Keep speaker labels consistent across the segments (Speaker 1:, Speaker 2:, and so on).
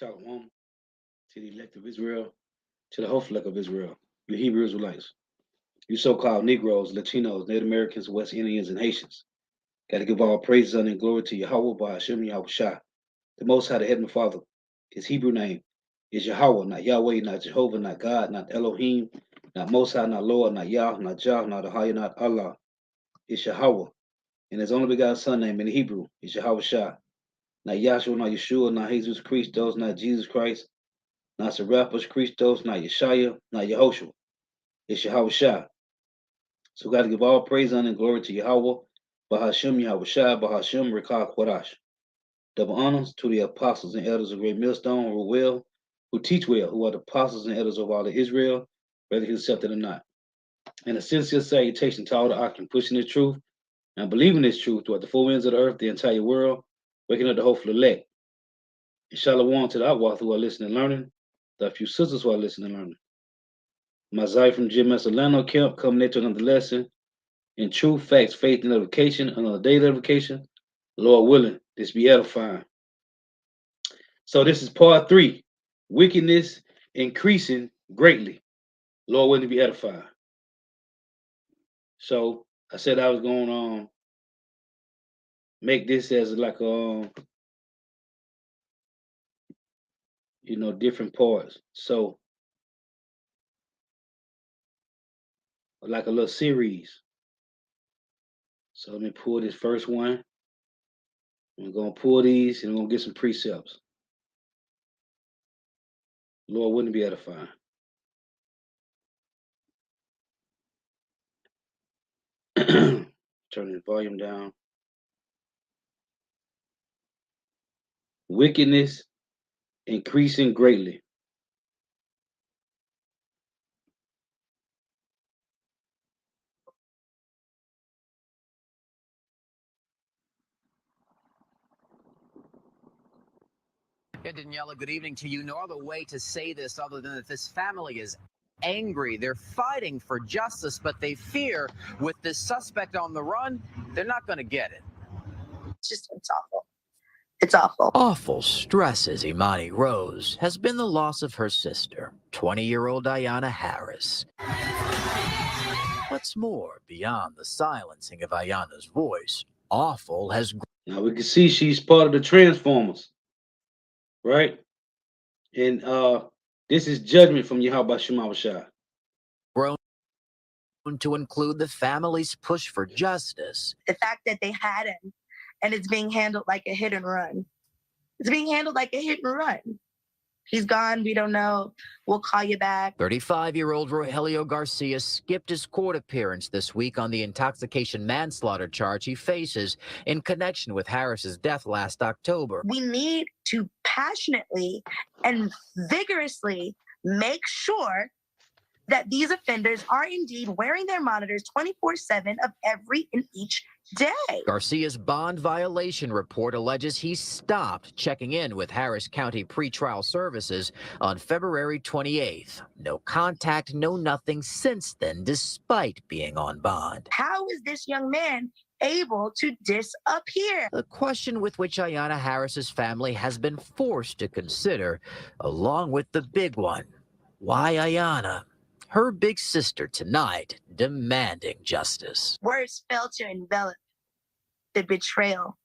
Speaker 1: Shalom to the elect of Israel, to the whole flock of Israel, you Hebrew Israelites, you so-called Negroes, Latinos, Native Americans, West Indians, and Haitians. Got to give all praises and glory to Yahweh by Hashem Yahweh Shah, the Most High, the Heavenly Father. His Hebrew name is Yahweh, not Yahweh, not Jehovah, not God, not Elohim, not Most High, not Lord, not Yah, not Jah, not Ahaya, not Allah. It's Yahweh. And his only begotten son name in Hebrew is Yahweh Shah. Not Yahshua, not Yeshua, not Jesus Christos, not Jesus Christ, not Serapis Christos, not Yeshaya, not Yehoshua. It's Yahweh Shah. So we got to give all praise, honor, and glory to Yahweh, Bahashem, Yahweh Shah, Bahashem, Rekah, Quadash. Double honors to the apostles and elders of Great Millstone who teach well, who are the apostles and elders of all of Israel, whether he accepted or not. And a sincere salutation to all the Akim pushing the truth and believing this truth throughout the four ends of the earth, the entire world, waking up the hopeful elect. And shalom to the Outwalk who are listening and learning, the few sisters who are listening and learning. Mazai from GMS Atlanta Camp coming into another lesson in truth, facts, faith, and edification, another day of edification. Lord willing, this be edifying. So this is part 3. Wickedness increasing greatly. Lord willing to be edifying. So I said I was going to make this as like different parts. So like a little series. So let me pull this first one. I'm going to pull these and I'm going to get some precepts. Lord wouldn't be edifying. Turn the volume down. Wickedness increasing greatly.
Speaker 2: Yeah, Daniela, good evening to you. No other way to say this other than that this family is angry. They're fighting for justice, but they fear with this suspect on the run, they're not going to get it.
Speaker 3: It's awful. It's awful.
Speaker 4: Awful stresses Imani Rose has been the loss of her sister, 20-year-old Ayanna Harris. What's more, beyond the silencing of Ayanna's voice, awful has
Speaker 1: Now we can see she's part of the Transformers, right? And this is judgment from Yahweh Shema Shah.
Speaker 4: grown to include the family's push for justice.
Speaker 3: The fact that they had him and it's being handled like a hit and run. It's being handled like a hit and run. He's gone. We don't know. We'll call you back.
Speaker 4: 35-year-old Rogelio Garcia skipped his court appearance this week on the intoxication manslaughter charge he faces in connection with Harris's death last October.
Speaker 3: We need to passionately and vigorously make sure that these offenders are indeed wearing their monitors 24/7 of every and each day.
Speaker 4: Garcia's bond violation report alleges he stopped checking in with Harris County pretrial services on February 28th. No contact, no nothing since then, despite being on bond.
Speaker 3: How is this young man able to disappear?
Speaker 4: A question with which Ayanna Harris's family has been forced to consider, along with the big one. Why Ayanna? Her big sister tonight demanding justice.
Speaker 3: Words fail to envelop the betrayal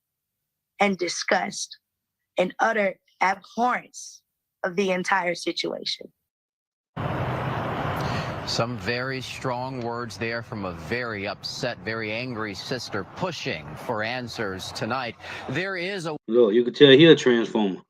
Speaker 3: and disgust and utter abhorrence of the entire situation.
Speaker 2: Some very strong words there from a very upset, very angry sister pushing for answers tonight. There is a
Speaker 1: Look, you can tell he a Transformer.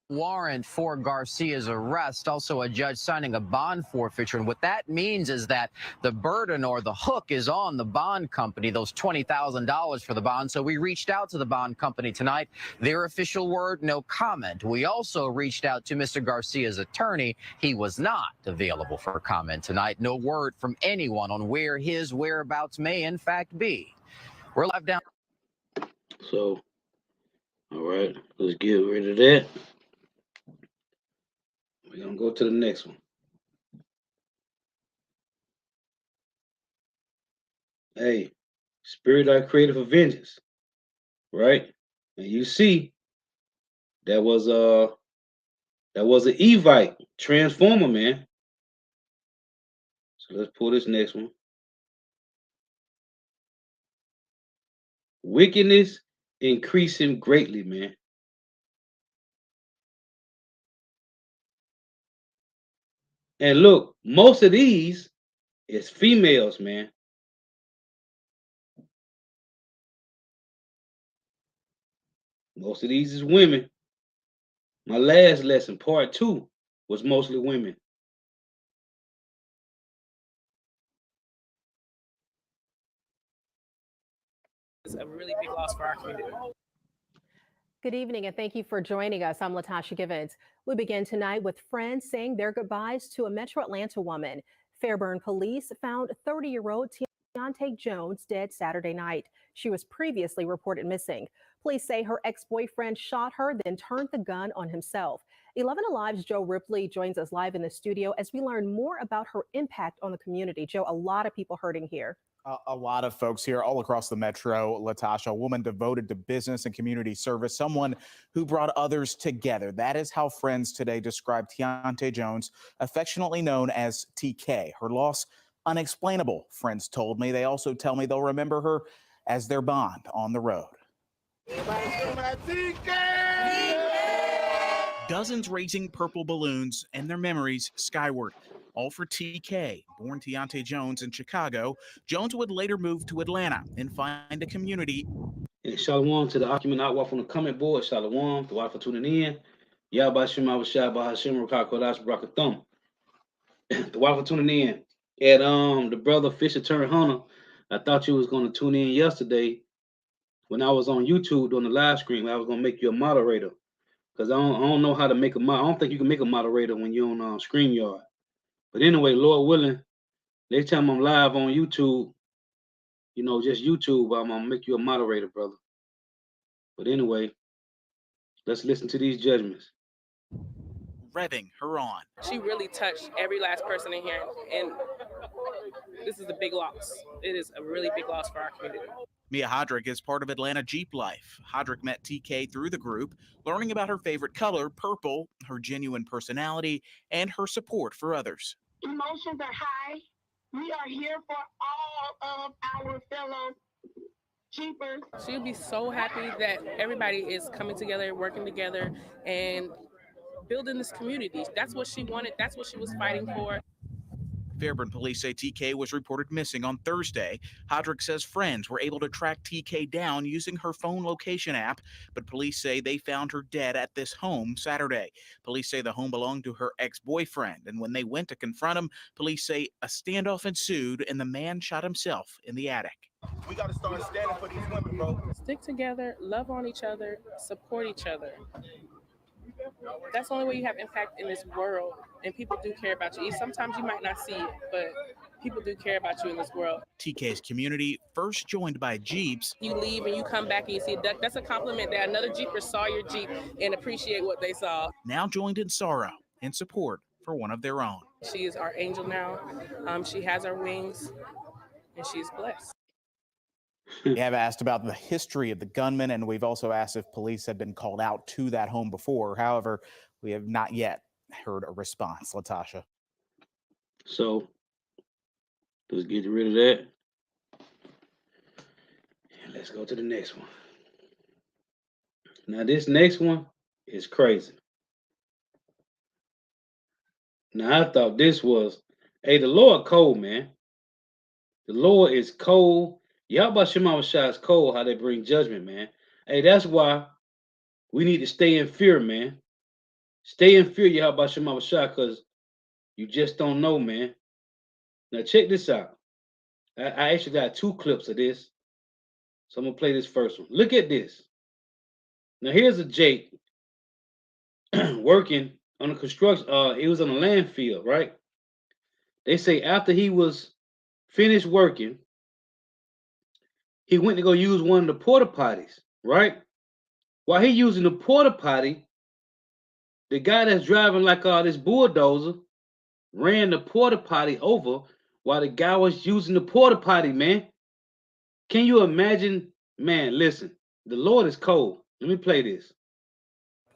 Speaker 2: warrant for Garcia's arrest, also a judge signing a bond forfeiture. And what that means is that the burden or the hook is on the bond company, those $20,000 for the bond. So we reached out to the bond company tonight. Their official word, no comment. We also reached out to Mr. Garcia's attorney. He was not available for comment tonight. No word from anyone on where his whereabouts may in fact be. We're live down.
Speaker 1: So, all right, let's get rid of that. We're going to go to the next one. Hey, spirit I created for vengeance, right? And you see, that was That was an Evite transformer, man. So let's pull this next one. Wickedness increasing greatly, man. And look, most of these is females, man. Most of these is women. My last lesson, part 2, was mostly women.
Speaker 5: It's a really big loss for our community.
Speaker 6: Good evening and thank you for joining us. I'm Latasha Givens. We begin tonight with friends saying their goodbyes to a Metro Atlanta woman. Fairburn police found 30-year-old Deontay Jones dead Saturday night. She was previously reported missing. Police say her ex-boyfriend shot her, then turned the gun on himself. 11 Alive's Joe Ripley joins us live in the studio as we learn more about her impact on the community. Joe, a lot of people hurting here.
Speaker 7: A lot of folks here all across the metro. Latasha, a woman devoted to business and community service, someone who brought others together. That is how friends today describe Deontay Jones, affectionately known as TK. Her loss, unexplainable, friends told me. They also tell me they'll remember her as their bond on the road. Dozens raising purple balloons and their memories skyward. All for TK. Born Deontay Jones in Chicago, Jones would later move to Atlanta and find a community.
Speaker 1: And shalom to the occupant outwalk from the comment board. Shalom, the wife for tuning in. Yabba Shema Shah Bahashim Rakakodash Brakathum. The wife for tuning in. And the brother Fisher turned Hunter. I thought you was gonna tune in yesterday when I was on YouTube doing the live stream. I was gonna make you a moderator. Because I don't know how to make a I don't think you can make a moderator when you're on StreamYard. But anyway, Lord willing, next time I'm live on YouTube, just YouTube, I'm gonna make you a moderator, brother. But anyway, let's listen to these judgments.
Speaker 7: Revving her on.
Speaker 5: She really touched every last person in here, and this is a big loss. It is a really big loss for our community.
Speaker 7: Mia Hodrick is part of Atlanta Jeep Life. Hodrick met TK through the group, learning about her favorite color, purple, her genuine personality, and her support for others.
Speaker 8: Emotions are high. We are here for all of our fellow Jeepers.
Speaker 5: She'll be so happy that everybody is coming together, working together, and building this community. That's what she wanted. That's what she was fighting for.
Speaker 7: Fairburn police say TK was reported missing on Thursday. Hodrick says friends were able to track TK down using her phone location app, but police say they found her dead at this home Saturday. Police say the home belonged to her ex-boyfriend, and when they went to confront him, police say a standoff ensued and the man shot himself in the attic.
Speaker 9: We got to start standing for these women, bro.
Speaker 5: Stick together, love on each other, support each other. That's the only way you have impact in this world, and people do care about you. Sometimes you might not see it, but people do care about you in this world.
Speaker 7: TK's community, first joined by Jeeps.
Speaker 5: You leave and you come back and you see a duck. That's a compliment that another Jeeper saw your Jeep and appreciate what they saw.
Speaker 7: Now joined in sorrow and support for one of their own.
Speaker 5: She is our angel now. She has our wings, and she's blessed.
Speaker 7: We have asked about the history of the gunman, and we've also asked if police have been called out to that home before. However, we have not yet heard a response. Latasha.
Speaker 1: So let's get rid of that. And let's go to the next one. Now, this next one is crazy. Now, I thought this was, hey, the Lord cold, man. The Lord is cold. Yahweh Shema Shah is cold how they bring judgment, man. Hey, that's why we need to stay in fear, man. Stay in fear, Yahweh Shema Shah, because you just don't know, man. Now, check this out. I actually got 2 clips of this. So I'm going to play this first one. Look at this. Now, here's a Jake working on a construction. He was on a landfill, right? They say after he was finished working, he went to go use one of the porta potties, right? While he using the porta potty, the guy that's driving like this bulldozer ran the porta potty over while the guy was using the porta potty, man. Can you imagine? Man, listen, the Lord is cold. Let me play this.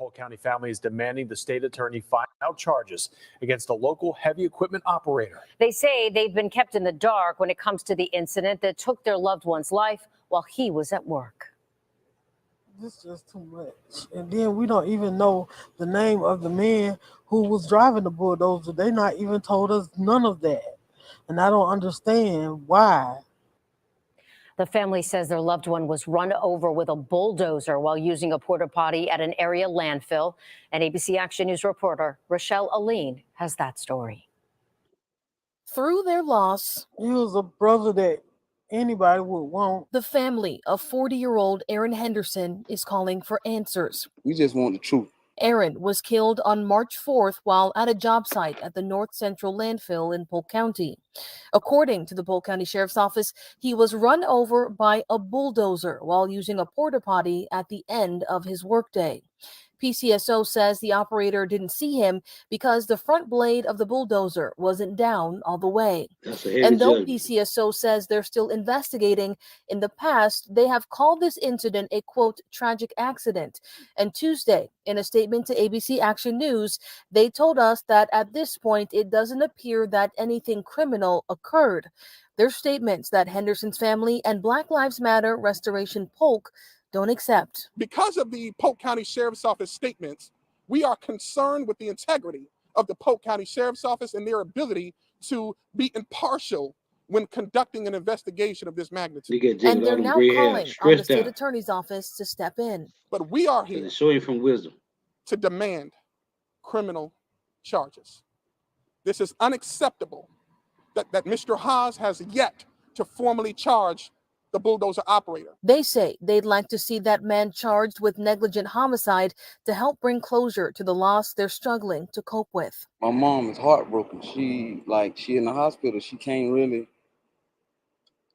Speaker 10: Polk County family is demanding the state attorney file charges against a local heavy equipment operator.
Speaker 11: They say they've been kept in the dark when it comes to the incident that took their loved one's life while he was at work.
Speaker 12: This is just too much. And then we don't even know the name of the man who was driving the bulldozer. They not even told us none of that. And I don't understand why.
Speaker 11: The family says their loved one was run over with a bulldozer while using a porta potty at an area landfill. And ABC Action News reporter Rochelle Aline has that story.
Speaker 13: Through their loss,
Speaker 12: he was a brother that anybody would want.
Speaker 13: The family of 40-year-old Aaron Henderson is calling for answers.
Speaker 14: We just want the truth.
Speaker 13: Aaron was killed on March 4th while at a job site at the North Central landfill in Polk County. According to the Polk County Sheriff's Office, he was run over by a bulldozer while using a porta potty at the end of his workday. PCSO says the operator didn't see him because the front blade of the bulldozer wasn't down all the way. And though PCSO says they're still investigating, in the past, they have called this incident a, quote, tragic accident. And Tuesday, in a statement to ABC Action News, they told us that at this point, it doesn't appear that anything criminal occurred. Their statements that Henderson's family and Black Lives Matter Restoration Polk don't accept.
Speaker 15: Because of the Polk County Sheriff's Office statements, we are concerned with the integrity of the Polk County Sheriff's Office and their ability to be impartial when conducting an investigation of this magnitude.
Speaker 13: And they're now calling on the state attorney's office to step in.
Speaker 15: But we are here
Speaker 1: show you from wisdom
Speaker 15: to demand criminal charges. This is unacceptable that Mr. Haas has yet to formally charge the bulldozer operator.
Speaker 13: They say they'd like to see that man charged with negligent homicide to help bring closure to the loss they're struggling to cope with.
Speaker 14: My mom is heartbroken. She in the hospital. She can't really.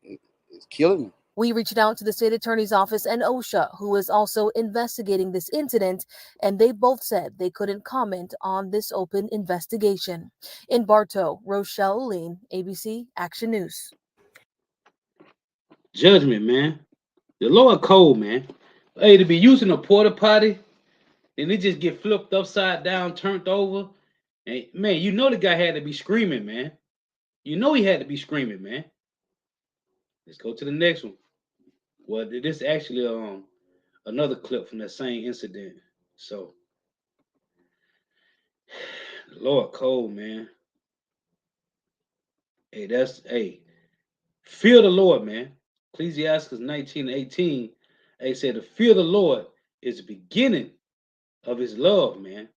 Speaker 14: It's killing me.
Speaker 13: We reached out to the state attorney's office and OSHA, who is also investigating this incident, and they both said they couldn't comment on this open investigation. In Bartow, Rochelle Aline, ABC Action News.
Speaker 1: Judgment, man. The Lord cold, man. Hey, to be using a porta potty and it just get flipped upside down, turned over. And man, you know the guy had to be screaming, man. You know he had to be screaming, man. Let's go to the next one. Well, this is actually another clip from that same incident. So, the Lord cold, man. Hey, fear the Lord, man. Ecclesiastes 19:18, they said the fear of the Lord is the beginning of his love, man.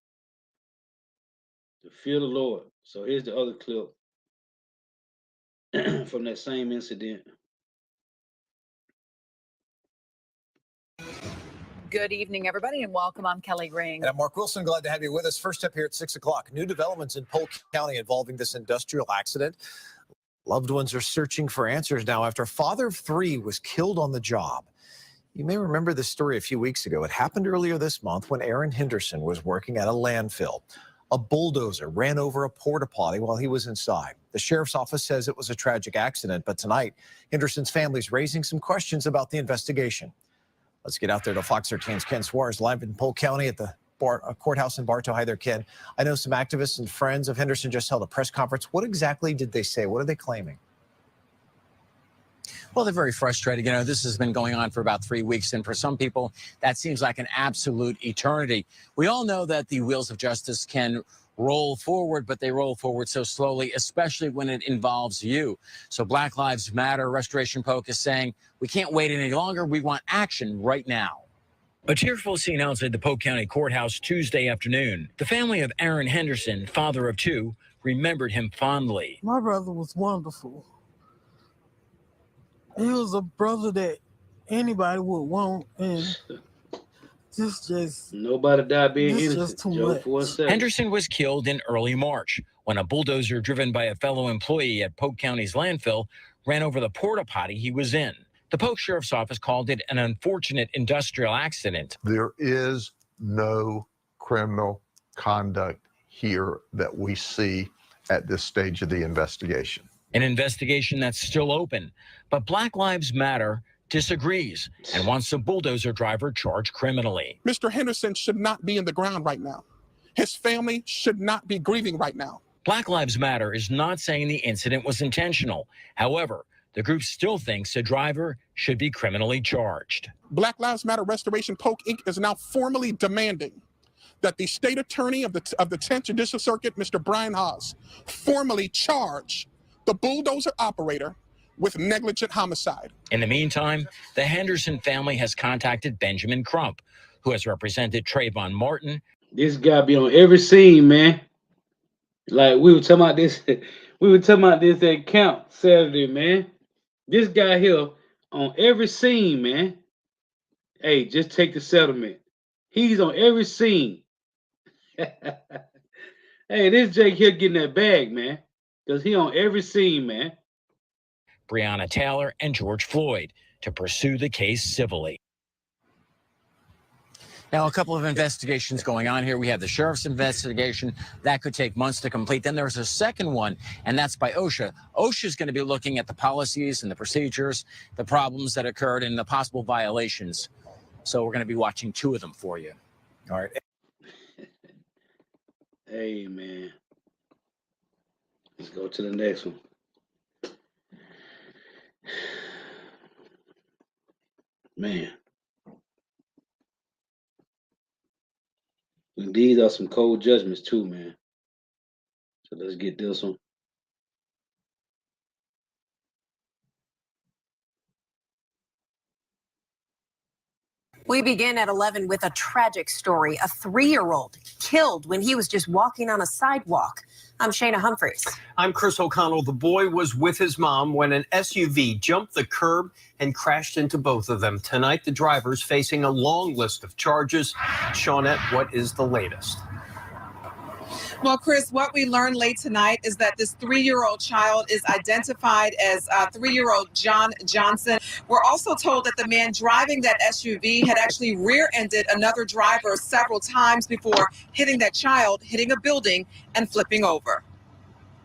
Speaker 1: The fear of the Lord. So here's the other clip from that same incident.
Speaker 16: Good evening, everybody, and welcome. I'm Kelly Ring.
Speaker 17: And I'm Mark Wilson. Glad to have you with us. First up here at 6 o'clock. New developments in Polk County involving this industrial accident. Loved ones are searching for answers now after a father of 3 was killed on the job. You may remember this story a few weeks ago. It happened earlier this month when Aaron Henderson was working at a landfill. A bulldozer ran over a porta potty while he was inside. The sheriff's office says it was a tragic accident, but tonight, Henderson's family is raising some questions about the investigation. Let's get out there to Fox 13's Ken Suarez, live in Polk County at the courthouse in Bartow. Hi there, Ken. I know some activists and friends of Henderson just held a press conference. What exactly did they say? What are they claiming?
Speaker 2: Well, they're very frustrated. You know, this has been going on for about 3 weeks, and for some people, that seems like an absolute eternity. We all know that the wheels of justice can roll forward, but they roll forward so slowly, especially when it involves you. So Black Lives Matter Restoration Polk is saying, we can't wait any longer. We want action right now. A tearful scene outside the Polk County Courthouse Tuesday afternoon. The family of Aaron Henderson, father of 2, remembered him fondly.
Speaker 12: My brother was wonderful. He was a brother that anybody would want, and just
Speaker 1: nobody died being innocent.
Speaker 12: Just too much.
Speaker 2: Henderson was killed in early March when a bulldozer driven by a fellow employee at Polk County's landfill ran over the porta potty he was in. The Polk Sheriff's Office called it an unfortunate industrial accident.
Speaker 18: There is no criminal conduct here that we see at this stage of the investigation.
Speaker 2: An investigation that's still open, but Black Lives Matter
Speaker 19: disagrees and wants the bulldozer driver charged criminally.
Speaker 15: Mr. Henderson should not be in the ground right now. His family should not be grieving right now.
Speaker 19: Black Lives Matter is not saying the incident was intentional. However, the group still thinks the driver should be criminally charged.
Speaker 15: Black Lives Matter Restoration Polk Inc. is now formally demanding that the state attorney of the 10th Judicial Circuit, Mr. Brian Haas, formally charge the bulldozer operator with negligent homicide.
Speaker 19: In the meantime, the Henderson family has contacted Benjamin Crump, who has represented Trayvon Martin.
Speaker 1: This guy be on every scene, man. Like we were talking about this, at camp Saturday, man. This guy here on every scene, man. Hey, just take the settlement. He's on every scene. Hey, this Jake here getting that bag, man. Because he on every scene, man.
Speaker 19: Breonna Taylor and George Floyd to pursue the case civilly. Now, a couple of investigations going on here. We have the sheriff's investigation. That could take months to complete. Then there's a second one, and that's by OSHA. OSHA is going to be looking at the policies and the procedures, the problems that occurred, and the possible violations. So we're going to be watching two of them for you. All right.
Speaker 1: Hey, man. Let's go to the next one. Man. And these are some cold judgments too, man. So let's get this one.
Speaker 20: We begin at 11 with a tragic story. A 3-year-old killed when he was just walking on a sidewalk. I'm Shayna Humphreys.
Speaker 21: I'm Chris O'Connell. The boy was with his mom when an SUV jumped the curb and crashed into both of them. Tonight, the driver's facing a long list of charges. Shawnette, what is the latest?
Speaker 22: Well, Chris, what we learned late tonight is that this 3-year-old child is identified as 3-year-old John Johnson. We're also told that the man driving that SUV had actually rear-ended another driver several times before hitting that child, hitting a building, and flipping over.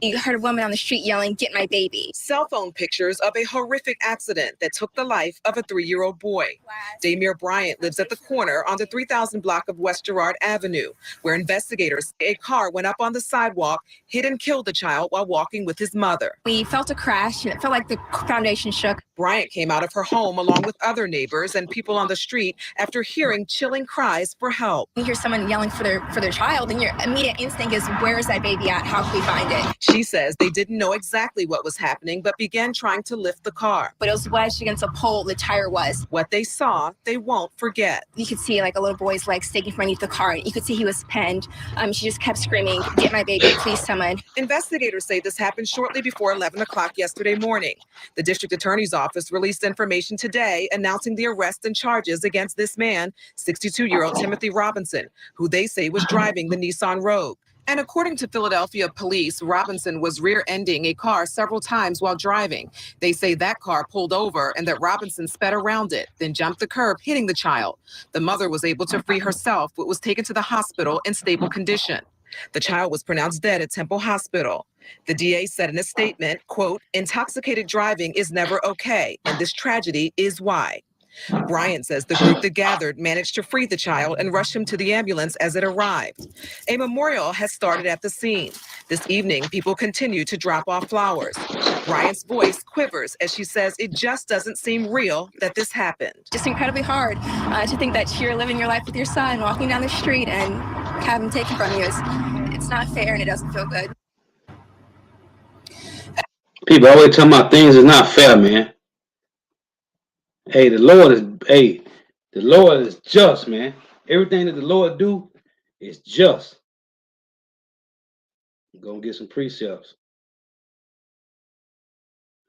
Speaker 23: You heard a woman on the street yelling, "Get my baby."
Speaker 22: Cell phone pictures of a horrific accident that took the life of a 3-year-old boy. Damir Bryant lives at the corner on the 3000 block of West Girard Avenue, where investigators say a car went up on the sidewalk, hit and killed the child while walking with his mother.
Speaker 23: We felt a crash, and it felt like the foundation shook.
Speaker 22: Bryant came out of her home along with other neighbors and people on the street after hearing chilling cries for help.
Speaker 23: You hear someone yelling for their child, and your immediate instinct is, where is that baby at? How can we find it?
Speaker 22: She says they didn't know exactly what was happening, but began trying to lift the car.
Speaker 23: But it was wedged against a pole, the tire was.
Speaker 22: What they saw, they won't forget.
Speaker 23: You could see like a little boy's leg sticking from underneath the car. You could see he was pinned. She just kept screaming, "Get my baby, please, someone."
Speaker 22: Investigators say this happened shortly before 11 o'clock yesterday morning. The district attorney's office released information today announcing the arrest and charges against this man, 62-year-old Timothy Robinson, who they say was driving the Nissan Rogue. And according to Philadelphia police, Robinson was rear-ending a car several times while driving. They say that car pulled over and that Robinson sped around it, then jumped the curb, hitting the child. The mother was able to free herself, but was taken to the hospital in stable condition. The child was pronounced dead at Temple Hospital. The DA said in a statement, quote, "Intoxicated driving is never okay, and this tragedy is why." Bryant says the group that gathered managed to free the child and rush him to the ambulance as it arrived. A memorial has started at the scene. This evening, people continue to drop off flowers. Bryant's voice quivers as she says it just doesn't seem real that this happened.
Speaker 23: Just incredibly hard to think that you're living your life with your son, walking down the street, and have him taken from you. It's not fair, and it doesn't feel good.
Speaker 1: People always talking about things is not fair, man. Hey, the Lord is just, man. Everything that the Lord do is just. I'm gonna get some precepts.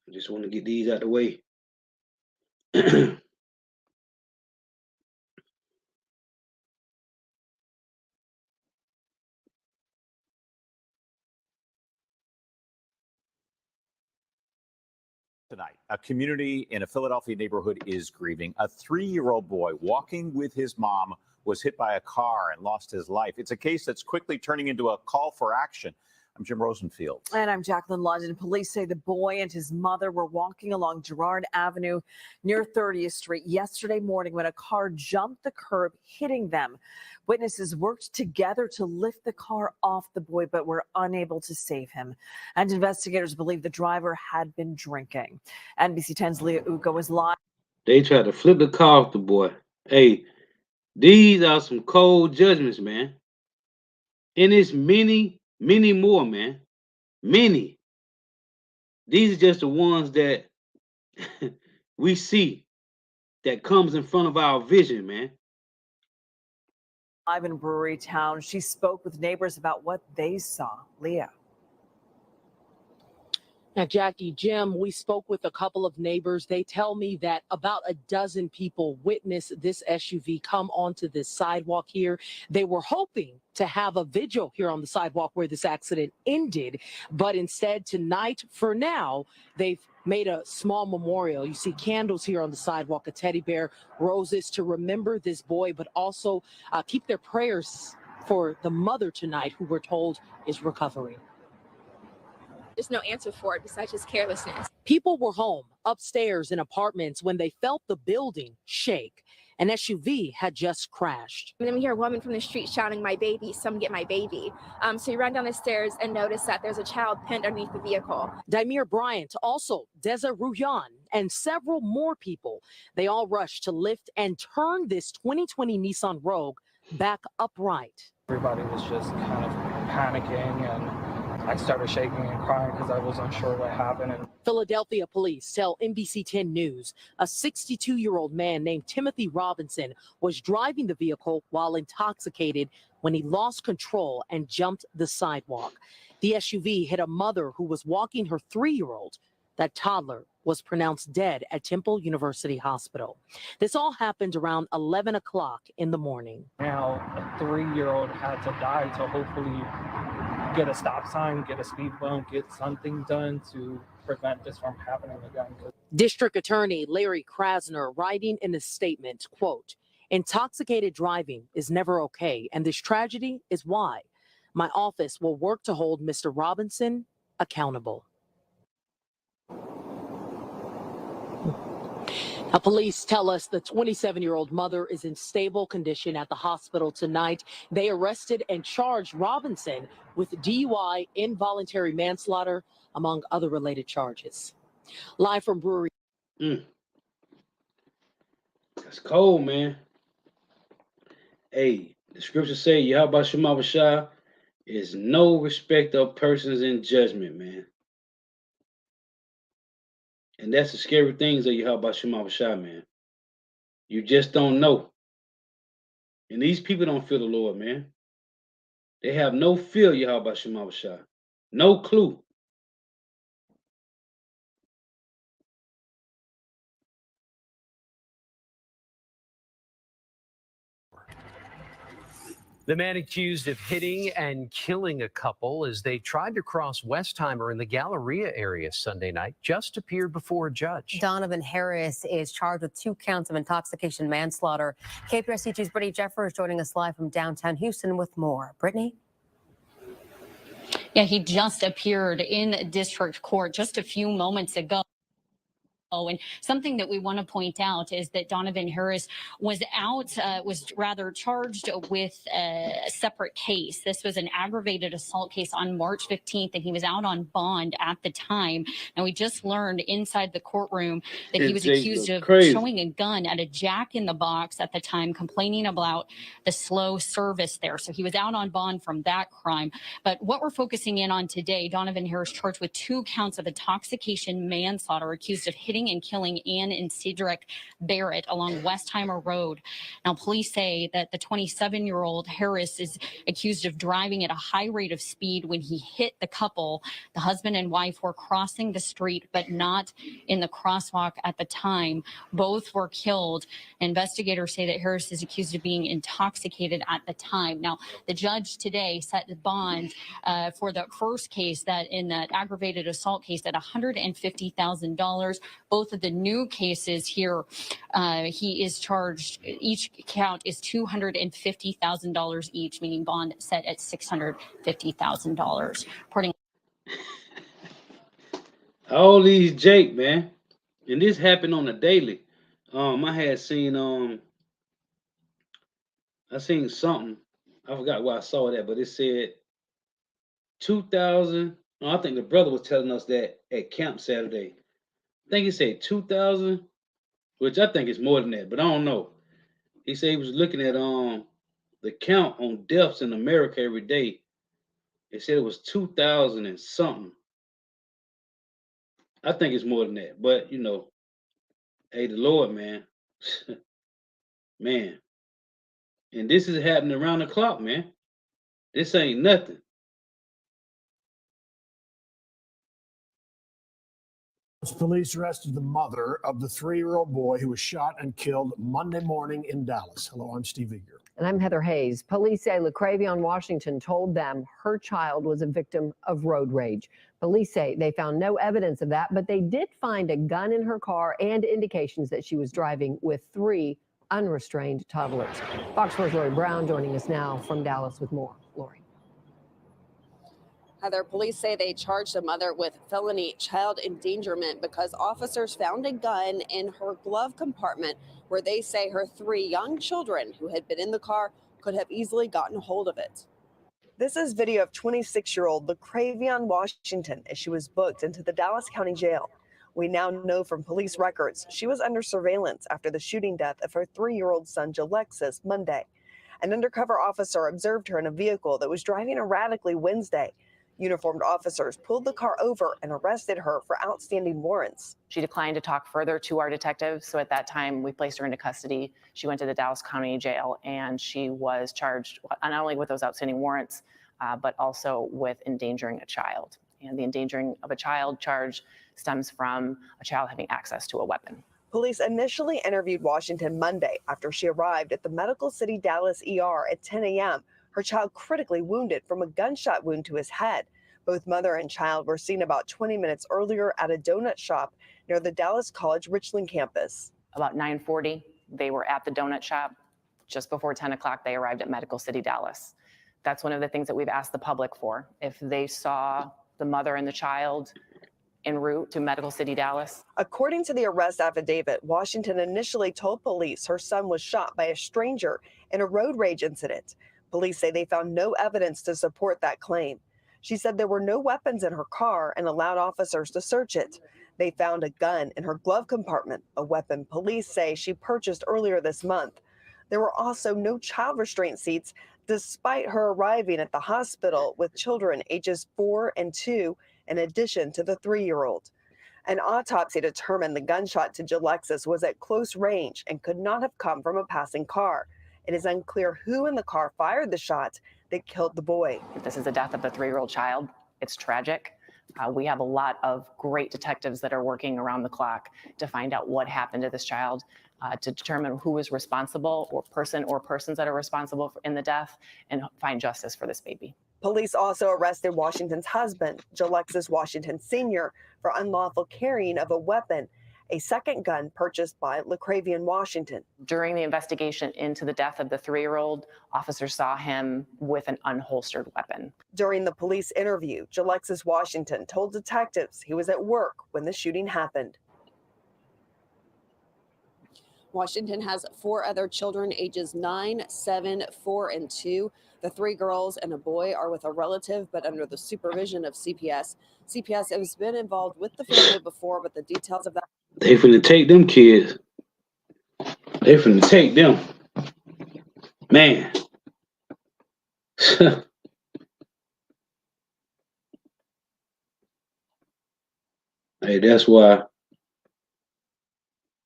Speaker 1: I just want to get these out the way.
Speaker 24: Tonight, a community in a Philadelphia neighborhood is grieving. A 3-year-old boy walking with his mom was hit by a car and lost his life. It's a case that's quickly turning into a call for action. I'm Jim Rosenfield.
Speaker 16: And I'm Jacqueline London. Police say the boy and his mother were walking along Girard Avenue near 30th Street yesterday morning when a car jumped the curb, hitting them. Witnesses worked together to lift the car off the boy, but were unable to save him. And investigators believe the driver had been drinking. NBC 10's Leah Uko is live.
Speaker 1: They tried to flip the car off the boy. Hey, these are some cold judgments, man. And it's many, many more, man. Many. These are just the ones that we see that comes in front of our vision, man.
Speaker 16: Live in Brewery Town, she spoke with neighbors about what they saw. Leah.
Speaker 3: Now, Jackie, Jim, we spoke with a couple of neighbors. They tell me that about a dozen people witnessed this SUV come onto this sidewalk here. They were hoping to have a vigil here on the sidewalk where this accident ended, but instead tonight, for now, they've made a small memorial. You see candles here on the sidewalk, a teddy bear, roses to remember this boy, but also keep their prayers for the mother tonight, who we're told is recovering.
Speaker 23: There's no answer for it besides just carelessness.
Speaker 3: People were home upstairs in apartments when they felt the building shake. An SUV had just crashed.
Speaker 23: And then we hear a woman from the street shouting, "My baby, some get my baby." So we run down the stairs and notice that there's a child pinned underneath the vehicle.
Speaker 3: Daimir Bryant, also Deza Ruyan, and several more people. They all rushed to lift and turn this 2020 Nissan Rogue back upright.
Speaker 4: Everybody was just kind of panicking, and I started shaking and crying because I was unsure what happened. And
Speaker 3: Philadelphia police tell NBC 10 News a 62-year-old man named Timothy Robinson was driving the vehicle while intoxicated when he lost control and jumped the sidewalk. The SUV hit a mother who was walking her 3-year-old. That toddler was pronounced dead at Temple University Hospital. This all happened around 11 o'clock in the morning.
Speaker 4: now a 3-year-old had to die to hopefully get a stop sign, get a speed bump, get something done to prevent this from happening again.
Speaker 3: District Attorney Larry Krasner writing in a statement, quote, "Intoxicated driving is never okay, and this tragedy is why. My office will work to hold Mr. Robinson accountable." Now, police tell us the 27-year-old mother is in stable condition at the hospital tonight. They arrested and charged Robinson with DUI, involuntary manslaughter, among other related charges. Live from Brewery.
Speaker 1: That's cold, man. Hey, the scripture say, Yahweh Shema Bashah is no respect of persons in judgment, man. And that's the scary things of Yahweh Shema Bashah, man. You just don't know. And these people don't fear the Lord, man. They have no fear, Yahweh Shema Bashah. No clue.
Speaker 6: The man accused of hitting and killing a couple as they tried to cross Westheimer in the Galleria area Sunday night just appeared before a judge.
Speaker 11: Donovan Harris is charged with 2 counts of intoxication manslaughter. KPRC2's Brittany Jeffer is joining us live from downtown Houston with more. Brittany?
Speaker 8: Yeah, he just appeared in district court just a few moments ago. And something that we want to point out is that Donovan Harris was rather charged with a separate case. This was an aggravated assault case on March 15th, and he was out on bond at the time. And we just learned inside the courtroom that he was accused of showing a gun at a Jack in the Box at the time, complaining about the slow service there. So he was out on bond from that crime. But what we're focusing in on today, Donovan Harris charged with 2 counts of intoxication manslaughter, accused of hitting and killing Ann and Cedric Barrett along Westheimer Road. Now, police say that the 27-year-old Harris is accused of driving at a high rate of speed when he hit the couple. The husband and wife were crossing the street, but not in the crosswalk at the time. Both were killed. Investigators say that Harris is accused of being intoxicated at the time. Now, the judge today set the bond for the first case, that in that aggravated assault case, at $150,000. both of the new cases here, he is charged, each count is $250,000 each, meaning bond set at $650,000. Reporting.
Speaker 1: All these Jake, man. And this happened on a daily. I seen something. I forgot where I saw that, but it said 2,000. No, I think the brother was telling us that at camp Saturday. I think he said 2,000, which I think is more than that, but I don't know. He said he was looking at the count on deaths in America every day. They said it was 2,000 and something. I think it's more than that, but you know, hey, the Lord, man, man, and this is happening around the clock, man. This ain't nothing.
Speaker 5: Police arrested the mother of the 3-year-old boy who was shot and killed Monday morning in Dallas. Hello, I'm Steve Eager.
Speaker 7: And I'm Heather Hayes. Police say LaCravion Washington told them her child was a victim of road rage. Police say they found no evidence of that, but they did find a gun in her car and indications that she was driving with 3 unrestrained toddlers. Fox 4's Lori Brown joining us now from Dallas with more. Lori.
Speaker 9: Heather, police say they charged a mother with felony child endangerment because officers found a gun in her glove compartment where they say her 3 young children who had been in the car could have easily gotten a hold of it. This is video of 26-year-old LaCravion Washington as she was booked into the Dallas County Jail. We now know from police records she was under surveillance after the shooting death of her 3-year-old son, Jalexis, Monday. An undercover officer observed her in a vehicle that was driving erratically Wednesday. Uniformed officers pulled the car over and arrested her for outstanding warrants.
Speaker 10: She declined to talk further to our detectives, so at that time we placed her into custody. She went to the Dallas County Jail and she was charged not only with those outstanding warrants, but also with endangering a child. And the endangering of a child charge stems from a child having access to a weapon.
Speaker 9: Police initially interviewed Washington Monday after she arrived at the Medical City Dallas ER at 10 a.m. Her child critically wounded from a gunshot wound to his head. Both mother and child were seen about 20 minutes earlier at a donut shop near the Dallas College Richland campus.
Speaker 10: About 9:40, they were at the donut shop. Just before 10 o'clock, they arrived at Medical City Dallas. That's one of the things that we've asked the public for. If they saw the mother and the child en route to Medical City Dallas.
Speaker 9: According to the arrest affidavit, Washington initially told police her son was shot by a stranger in a road rage incident. Police say they found no evidence to support that claim. She said there were no weapons in her car and allowed officers to search it. They found a gun in her glove compartment, a weapon police say she purchased earlier this month. There were also no child restraint seats, despite her arriving at the hospital with children ages 4 and 2, in addition to the 3-year-old. An autopsy determined the gunshot to Jalexis was at close range and could not have come from a passing car. It is unclear who in the car fired the shot that killed the boy.
Speaker 10: This is the death of a 3-year-old child. It's tragic. We have a lot of great detectives that are working around the clock to find out what happened to this child, to determine who is responsible or persons that are responsible in the death, and find justice for this baby.
Speaker 9: Police also arrested Washington's husband, Jalexis Washington Sr., for unlawful carrying of a weapon, a second gun purchased by LaCravion Washington.
Speaker 10: During the investigation into the death of the 3-year-old, officers saw him with an unholstered weapon.
Speaker 9: During the police interview, Jalexis Washington told detectives he was at work when the shooting happened. Washington has 4 other children ages 9, 7, 4, and 2. The 3 girls and a boy are with a relative, but under the supervision of CPS. CPS has been involved with the family before, but the details of that.
Speaker 1: They finna take them kids. They finna take them. Man. Hey, that's why.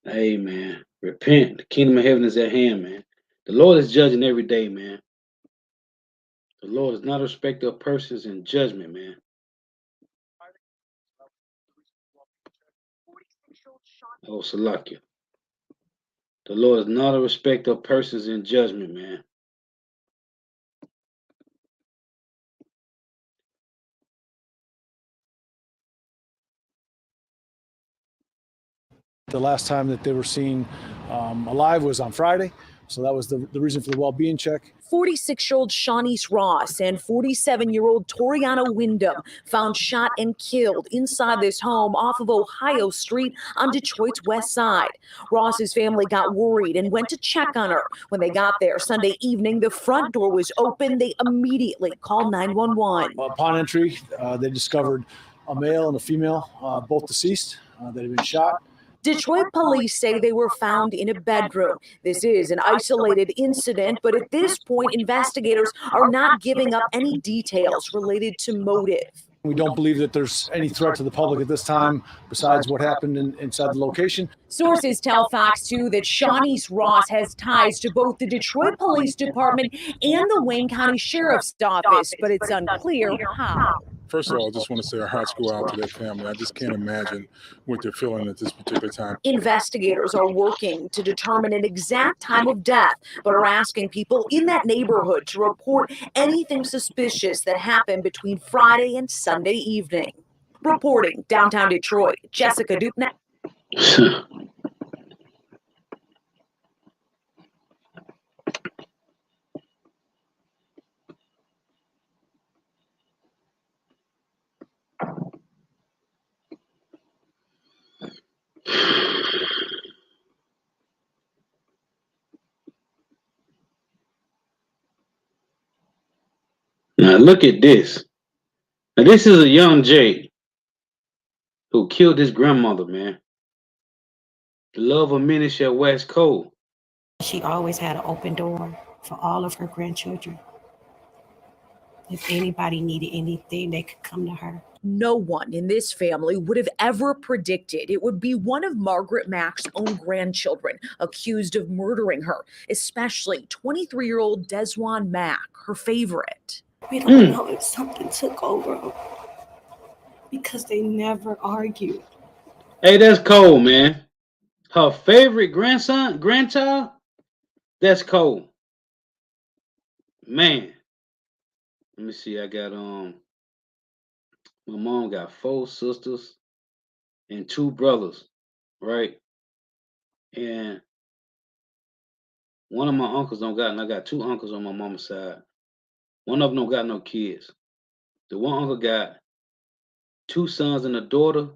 Speaker 1: Hey, man. Repent. The kingdom of heaven is at hand, man. The Lord is judging every day, man. The Lord is not a respecter of persons in judgment, man. Oh, Salakia. The Lord is not a respecter of persons in judgment, man.
Speaker 5: The last time that they were seen alive was on Friday, so that was the reason for the well-being check.
Speaker 12: 46-year-old Shawnice Ross and 47-year-old Toriana Wyndham found shot and killed inside this home off of Ohio Street on Detroit's west side. Ross's family got worried and went to check on her. When they got there Sunday evening, the front door was open. They immediately called 911.
Speaker 5: Upon entry, they discovered a male and a female, both deceased, that had been shot.
Speaker 12: Detroit police say they were found in a bedroom. This is an isolated incident, but at this point, investigators are not giving up any details related to motive.
Speaker 5: We don't believe that there's any threat to the public at this time besides what happened inside the location.
Speaker 12: Sources tell Fox 2 that Shawnice Ross has ties to both the Detroit Police Department and the Wayne County Sheriff's Office, but it's unclear how.
Speaker 13: First of all, I just want to say our hearts go out to their family. I just can't imagine what they're feeling at this particular time.
Speaker 12: Investigators are working to determine an exact time of death, but are asking people in that neighborhood to report anything suspicious that happened between Friday and Sunday evening. Reporting downtown Detroit, Jessica Dupna.
Speaker 1: Now look at this. Now this is a young Jay who killed his grandmother, man. The love of many shall wax cold.
Speaker 14: She always had an open door for all of her grandchildren. If anybody needed anything, they could come to her.
Speaker 12: No one in this family would have ever predicted it would be one of Margaret Mack's own grandchildren accused of murdering her, especially 23-year-old Desjuan Mack, her favorite.
Speaker 14: We don't know if something took over because they never argued.
Speaker 1: Hey, that's cold, man. Her favorite grandchild? That's cold. Man. Let me see. I got my mom got 4 sisters and 2 brothers, right? And one of my uncles don't got, and I got 2 uncles on my mama's side. One of them don't got no kids. The one uncle got 2 sons and a daughter,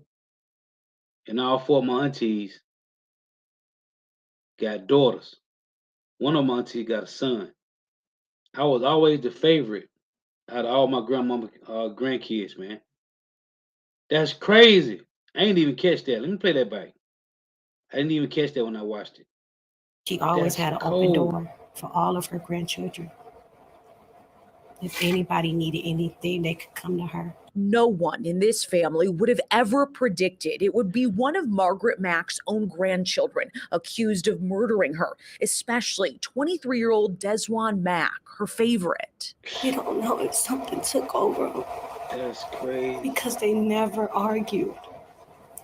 Speaker 1: and all 4 of my aunties got daughters. One of my aunties got a son. I was always the favorite out of all my grandmama grandkids, man. That's crazy. I ain't even catch that. Let me play that back. I didn't even catch that when I watched it.
Speaker 14: She always had an open door for all of her grandchildren. If anybody needed anything, they could come to her.
Speaker 12: No one in this family would have ever predicted it would be one of Margaret Mack's own grandchildren accused of murdering her, especially 23-year-old Desjuan Mack, her favorite.
Speaker 14: We don't know if something took over.
Speaker 1: That's crazy.
Speaker 14: Because they never argued.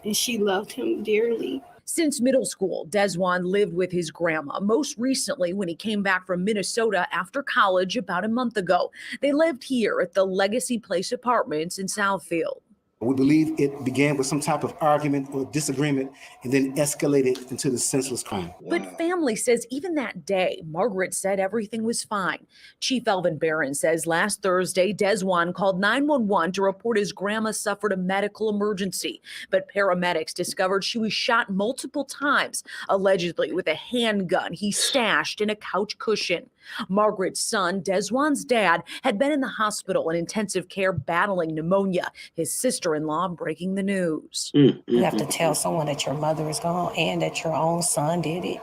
Speaker 14: And she loved him dearly.
Speaker 12: Since middle school, Desjuan lived with his grandma, most recently when he came back from Minnesota after college about a month ago. They lived here at the Legacy Place Apartments in Southfield.
Speaker 17: We believe it began with some type of argument or disagreement and then escalated into the senseless crime.
Speaker 12: But family says even that day, Margaret said everything was fine. Chief Elvin Barron says last Thursday, Desjuan called 911 to report his grandma suffered a medical emergency. But paramedics discovered she was shot multiple times, allegedly with a handgun he stashed in a couch cushion. Margaret's son, Desjuan's dad, had been in the hospital in intensive care battling pneumonia. His sister-in-law breaking the news.
Speaker 14: You have to tell someone that your mother is gone and that your own son did it.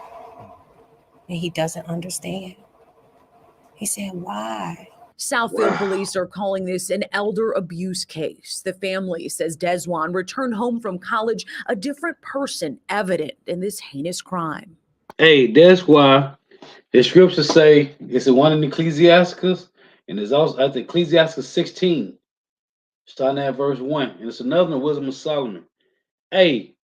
Speaker 14: And he doesn't understand. He said, why?
Speaker 12: Southfield police are calling this an elder abuse case. The family says Desjuan returned home from college a different person evident in this heinous crime.
Speaker 1: Hey, that's why the scriptures say it's the one in Ecclesiastes, and there's also I think Ecclesiastes 16, starting at verse 1, and it's another in Wisdom of Solomon. Hey,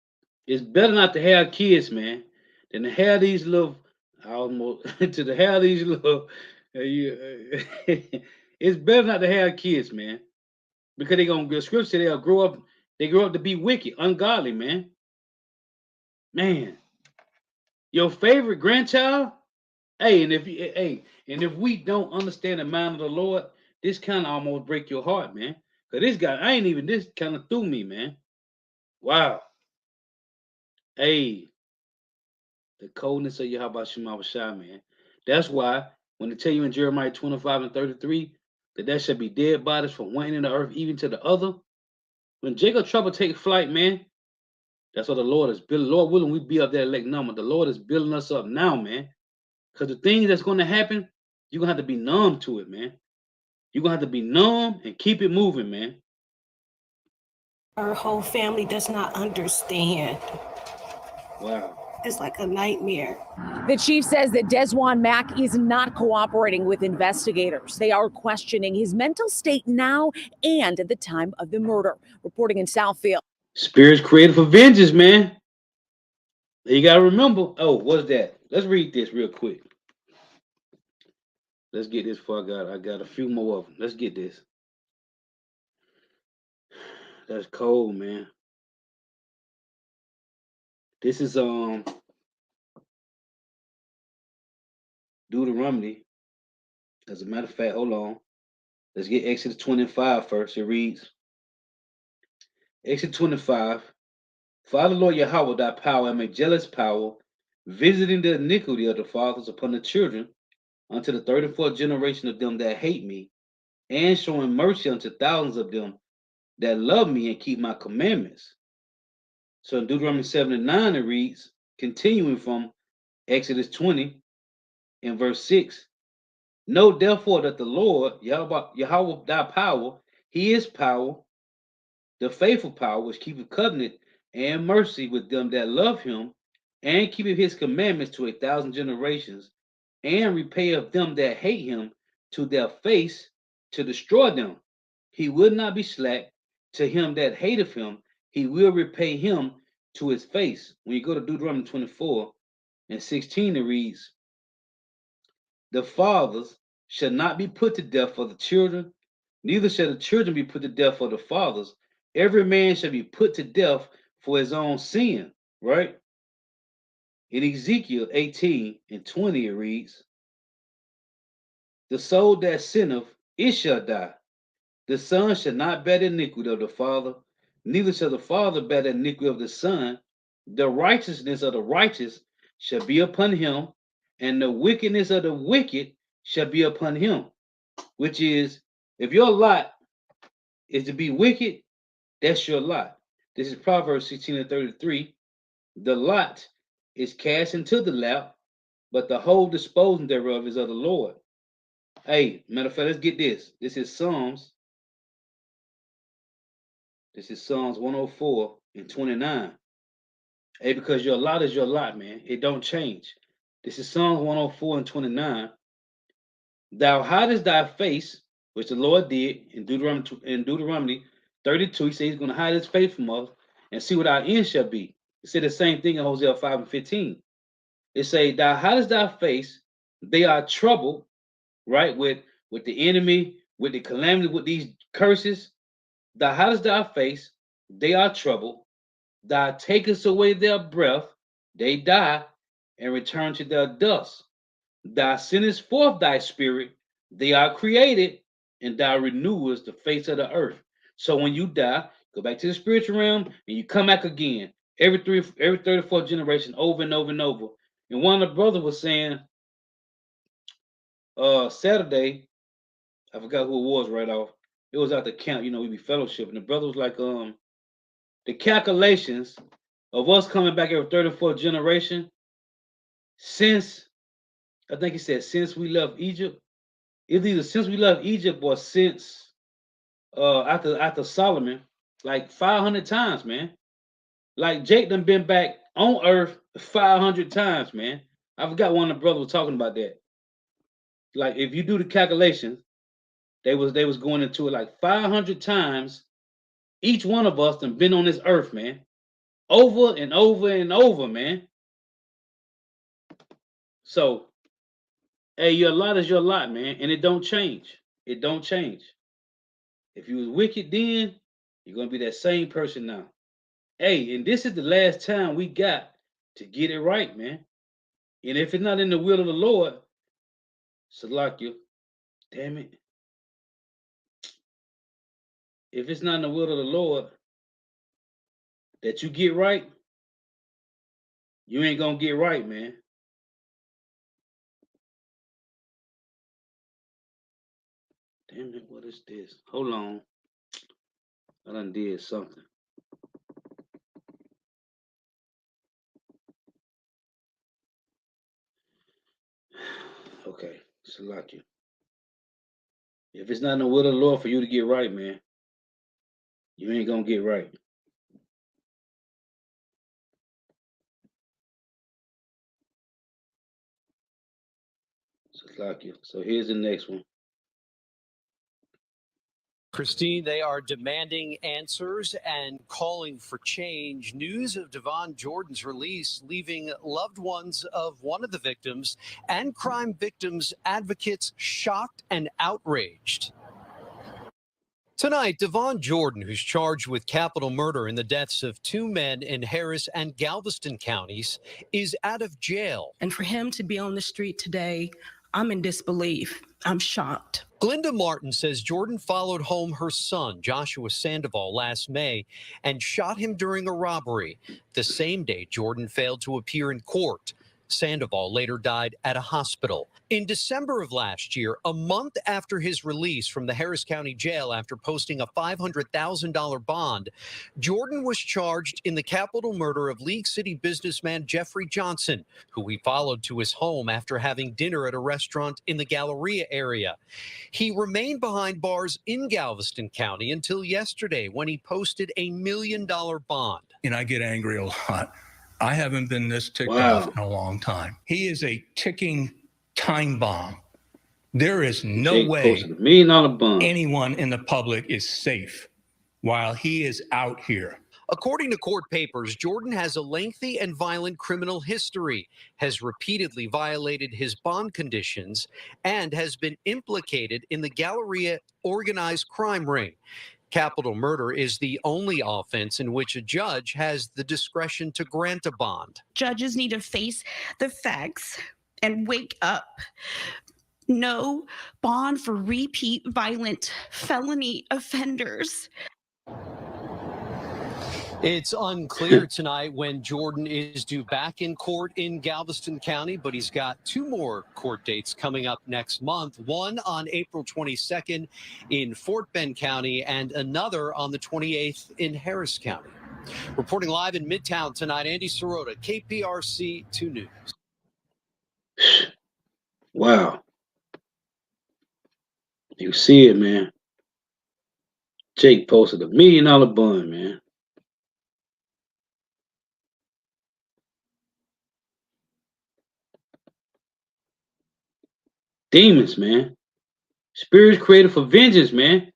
Speaker 1: it's better not to have kids, man, than to have these little it's better not to have kids, man, because the scripture they'll grow up. They grow up to be wicked, ungodly, man. Man, your favorite grandchild? Hey, and if we don't understand the mind of the Lord, this kind of almost break your heart, man. Cause this guy, I ain't even this kind of threw me, man. Wow. Hey, the coldness of Yahweh Shema Shai, man. That's why when they tell you in Jeremiah 25:33 that there shall be dead bodies from one end of the earth even to the other. When Jacob trouble take flight, man, that's what the Lord is building. Lord willing, we be up there elect number. The Lord is building us up now, man. Because the things that's going to happen, you're going to have to be numb to it, man. You're going to have to be numb and keep it moving, man.
Speaker 14: Our whole family does not understand.
Speaker 1: Wow.
Speaker 14: It's like a nightmare.
Speaker 12: The chief says that Desjuan Mack is not cooperating with investigators. They are questioning his mental state now and at the time of the murder. Reporting in Southfield.
Speaker 1: Spirits created for vengeance, man. You got to remember. Oh, what's that? Let's read this real quick. Let's get this before I got a few more of them. Let's get this. That's cold, man. This is Deuteronomy. As a matter of fact, hold on. Let's get Exodus 25 first. It reads, Exodus 25, Father Lord Yahweh, thy power and make jealous power, visiting the iniquity of the fathers upon the children, unto the third and fourth generation of them that hate me, and showing mercy unto thousands of them that love me and keep my commandments. So in Deuteronomy 7 and 9, it reads, continuing from Exodus 20 and verse 6, know therefore that the Lord, Yahweh thy power, he is power, the faithful power which keepeth covenant and mercy with them that love him, and keepeth his commandments to 1,000 generations, and repayeth them that hate him to their face to destroy them. He will not be slack to him that hateth him, he will repay him to his face. When you go to Deuteronomy 24 and 16, it reads, the fathers shall not be put to death for the children, neither shall the children be put to death for the fathers. Every man shall be put to death for his own sin, right? In Ezekiel 18 and 20, it reads, the soul that sinneth, it shall die. The son shall not bear the iniquity of the father, neither shall the father bear the iniquity of the son. The righteousness of the righteous shall be upon him, and the wickedness of the wicked shall be upon him. Which is, if your lot is to be wicked, that's your lot. This is Proverbs 16 and 33. The lot is cast into the lap, but the whole disposing thereof is of the Lord. Hey, matter of fact, let's get this. This is Psalms 104 and 29. Hey, because your lot is your lot, man. It don't change. This is Psalms 104 and 29. Thou hidest thy face, which the Lord did in Deuteronomy 32. He said he's going to hide his face from us and see what our end shall be. He said the same thing in Hosea 5 and 15. It say, thou hidest thy face, they are troubled, right, with the enemy, with the calamity, with these curses. Thou hidest thy face, they are troubled. Thou takest away their breath, they die, and return to their dust. Thou sendest forth thy spirit, they are created, and thou renewest the face of the earth. So when you die, go back to the spiritual realm, and you come back again every 34th generation, over and over and over. And one of the brothers was saying, Saturday, I forgot who it was right off. It was at the camp, we be fellowship, and the brother was like, the calculations of us coming back every 34th generation since, I think he said, since we left Egypt. It's either since we left Egypt or since after Solomon, like 500 times, man. Like Jake done been back on earth 500 times, man. I forgot one of the brothers was talking about that. Like if you do the calculations, they was going into it like 500 times. Each one of us done been on this earth, man. Over and over and over, man. So, hey, your lot is your lot, man, and it don't change. It don't change. If you was wicked then, you're gonna be that same person now. Hey, and this is the last time we got to get it right, man. And if it's not in the will of the Lord, Salakia, damn it. If it's not in the will of the Lord that you get right, you ain't gonna get right, man. Damn it, what is this? Hold on. I done did something. Okay, Salakia. If it's not in the will of the Lord for you to get right, man, you ain't gonna get right. Salakia. So here's the next one.
Speaker 6: Christine, they are demanding answers and calling for change. News of Devon Jordan's release leaving loved ones of one of the victims and crime victims advocates shocked and outraged. Tonight, Devon Jordan, who's charged with capital murder in the deaths of two men in Harris and Galveston counties, is out of jail.
Speaker 2: And for him to be on the street today, I'm in disbelief. I'm shocked.
Speaker 6: Glinda Martin says Jordan followed home her son, Joshua Sandoval, last May and shot him during a robbery. The same day Jordan failed to appear in court. Sandoval later died at a hospital. In December of last year, a month after his release from the Harris County Jail after posting a $500,000 bond, Jordan was charged in the capital murder of League City businessman Jeffrey Johnson, who he followed to his home after having dinner at a restaurant in the Galleria area. He remained behind bars in Galveston County until yesterday when he posted a $1 million bond.
Speaker 15: And I get angry a lot. I haven't been this ticked off in a long time. He is a ticking time bomb. There is no way
Speaker 1: $1 million bond.
Speaker 15: Anyone in the public is safe while he is out here.
Speaker 6: According to court papers, Jordan has a lengthy and violent criminal history, has repeatedly violated his bond conditions, and has been implicated in the Galleria organized crime ring. Capital murder is the only offense in which a judge has the discretion to grant a bond.
Speaker 2: Judges need to face the facts and wake up. No bond for repeat violent felony offenders.
Speaker 6: It's unclear tonight when Jordan is due back in court in Galveston County, but he's got two more court dates coming up next month, one on April 22nd in Fort Bend County and another on the 28th in Harris County. Reporting live in Midtown tonight, Andy Sirota, KPRC 2 News.
Speaker 1: Wow. You see it, man. Jake posted a $1 million bond, man. Demons, man. Spirits created for vengeance, man.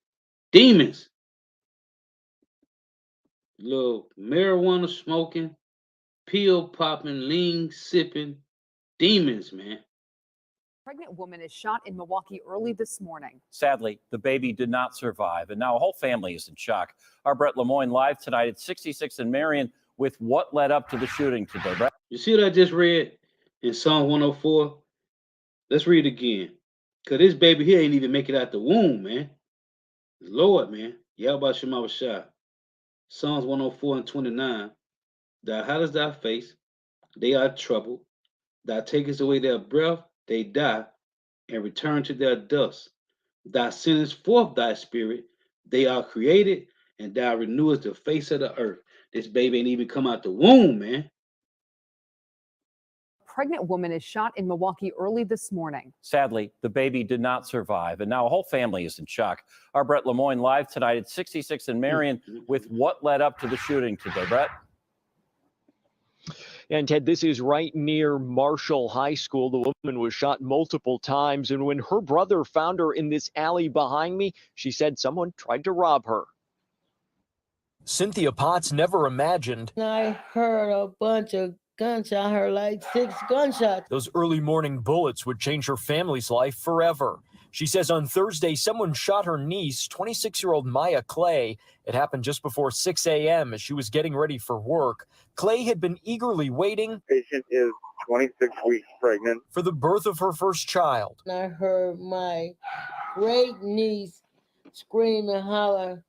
Speaker 1: Demons. Little marijuana smoking, pill popping, lean sipping. Demons, man.
Speaker 18: Pregnant woman is shot in Milwaukee early this morning.
Speaker 24: Sadly, the baby did not survive, and now a whole family is in shock. Our Brett Lemoyne live tonight at 66 in Marion with what led up to the shooting today. Brett?
Speaker 1: You see what I just read in Psalm 104? Let's read it again. Because this baby here ain't even make it out the womb, man. Lord, man. Yahweh Shema Shah. Psalms 104 and 29. Thou hidest thy face, they are troubled. Thou takest away their breath, they die, and return to their dust. Thou sendest forth thy spirit, they are created, and thou renewest the face of the earth. This baby ain't even come out the womb, man.
Speaker 18: Pregnant woman is shot in Milwaukee early this morning.
Speaker 24: Sadly, the baby did not survive, and now a whole family is in shock. Our Brett Lemoyne live tonight at 66 in Marion with what led up to the shooting today. Brett?
Speaker 19: And Ted, this is right near Marshall High School. The woman was shot multiple times, and when her brother found her in this alley behind me, she said someone tried to rob her.
Speaker 25: Cynthia Potts never imagined
Speaker 26: I heard a bunch of gunshots. I heard like 6 gunshots.
Speaker 25: those early morning bullets would change her family's life forever. She says on Thursday, someone shot her niece, 26-year-old Maya Clay. It happened just before 6 a.m. as she was getting ready for work. Clay had been eagerly waiting.
Speaker 4: Patient is 26 weeks pregnant.
Speaker 25: For the birth of her first child.
Speaker 26: I heard my great niece scream and holler,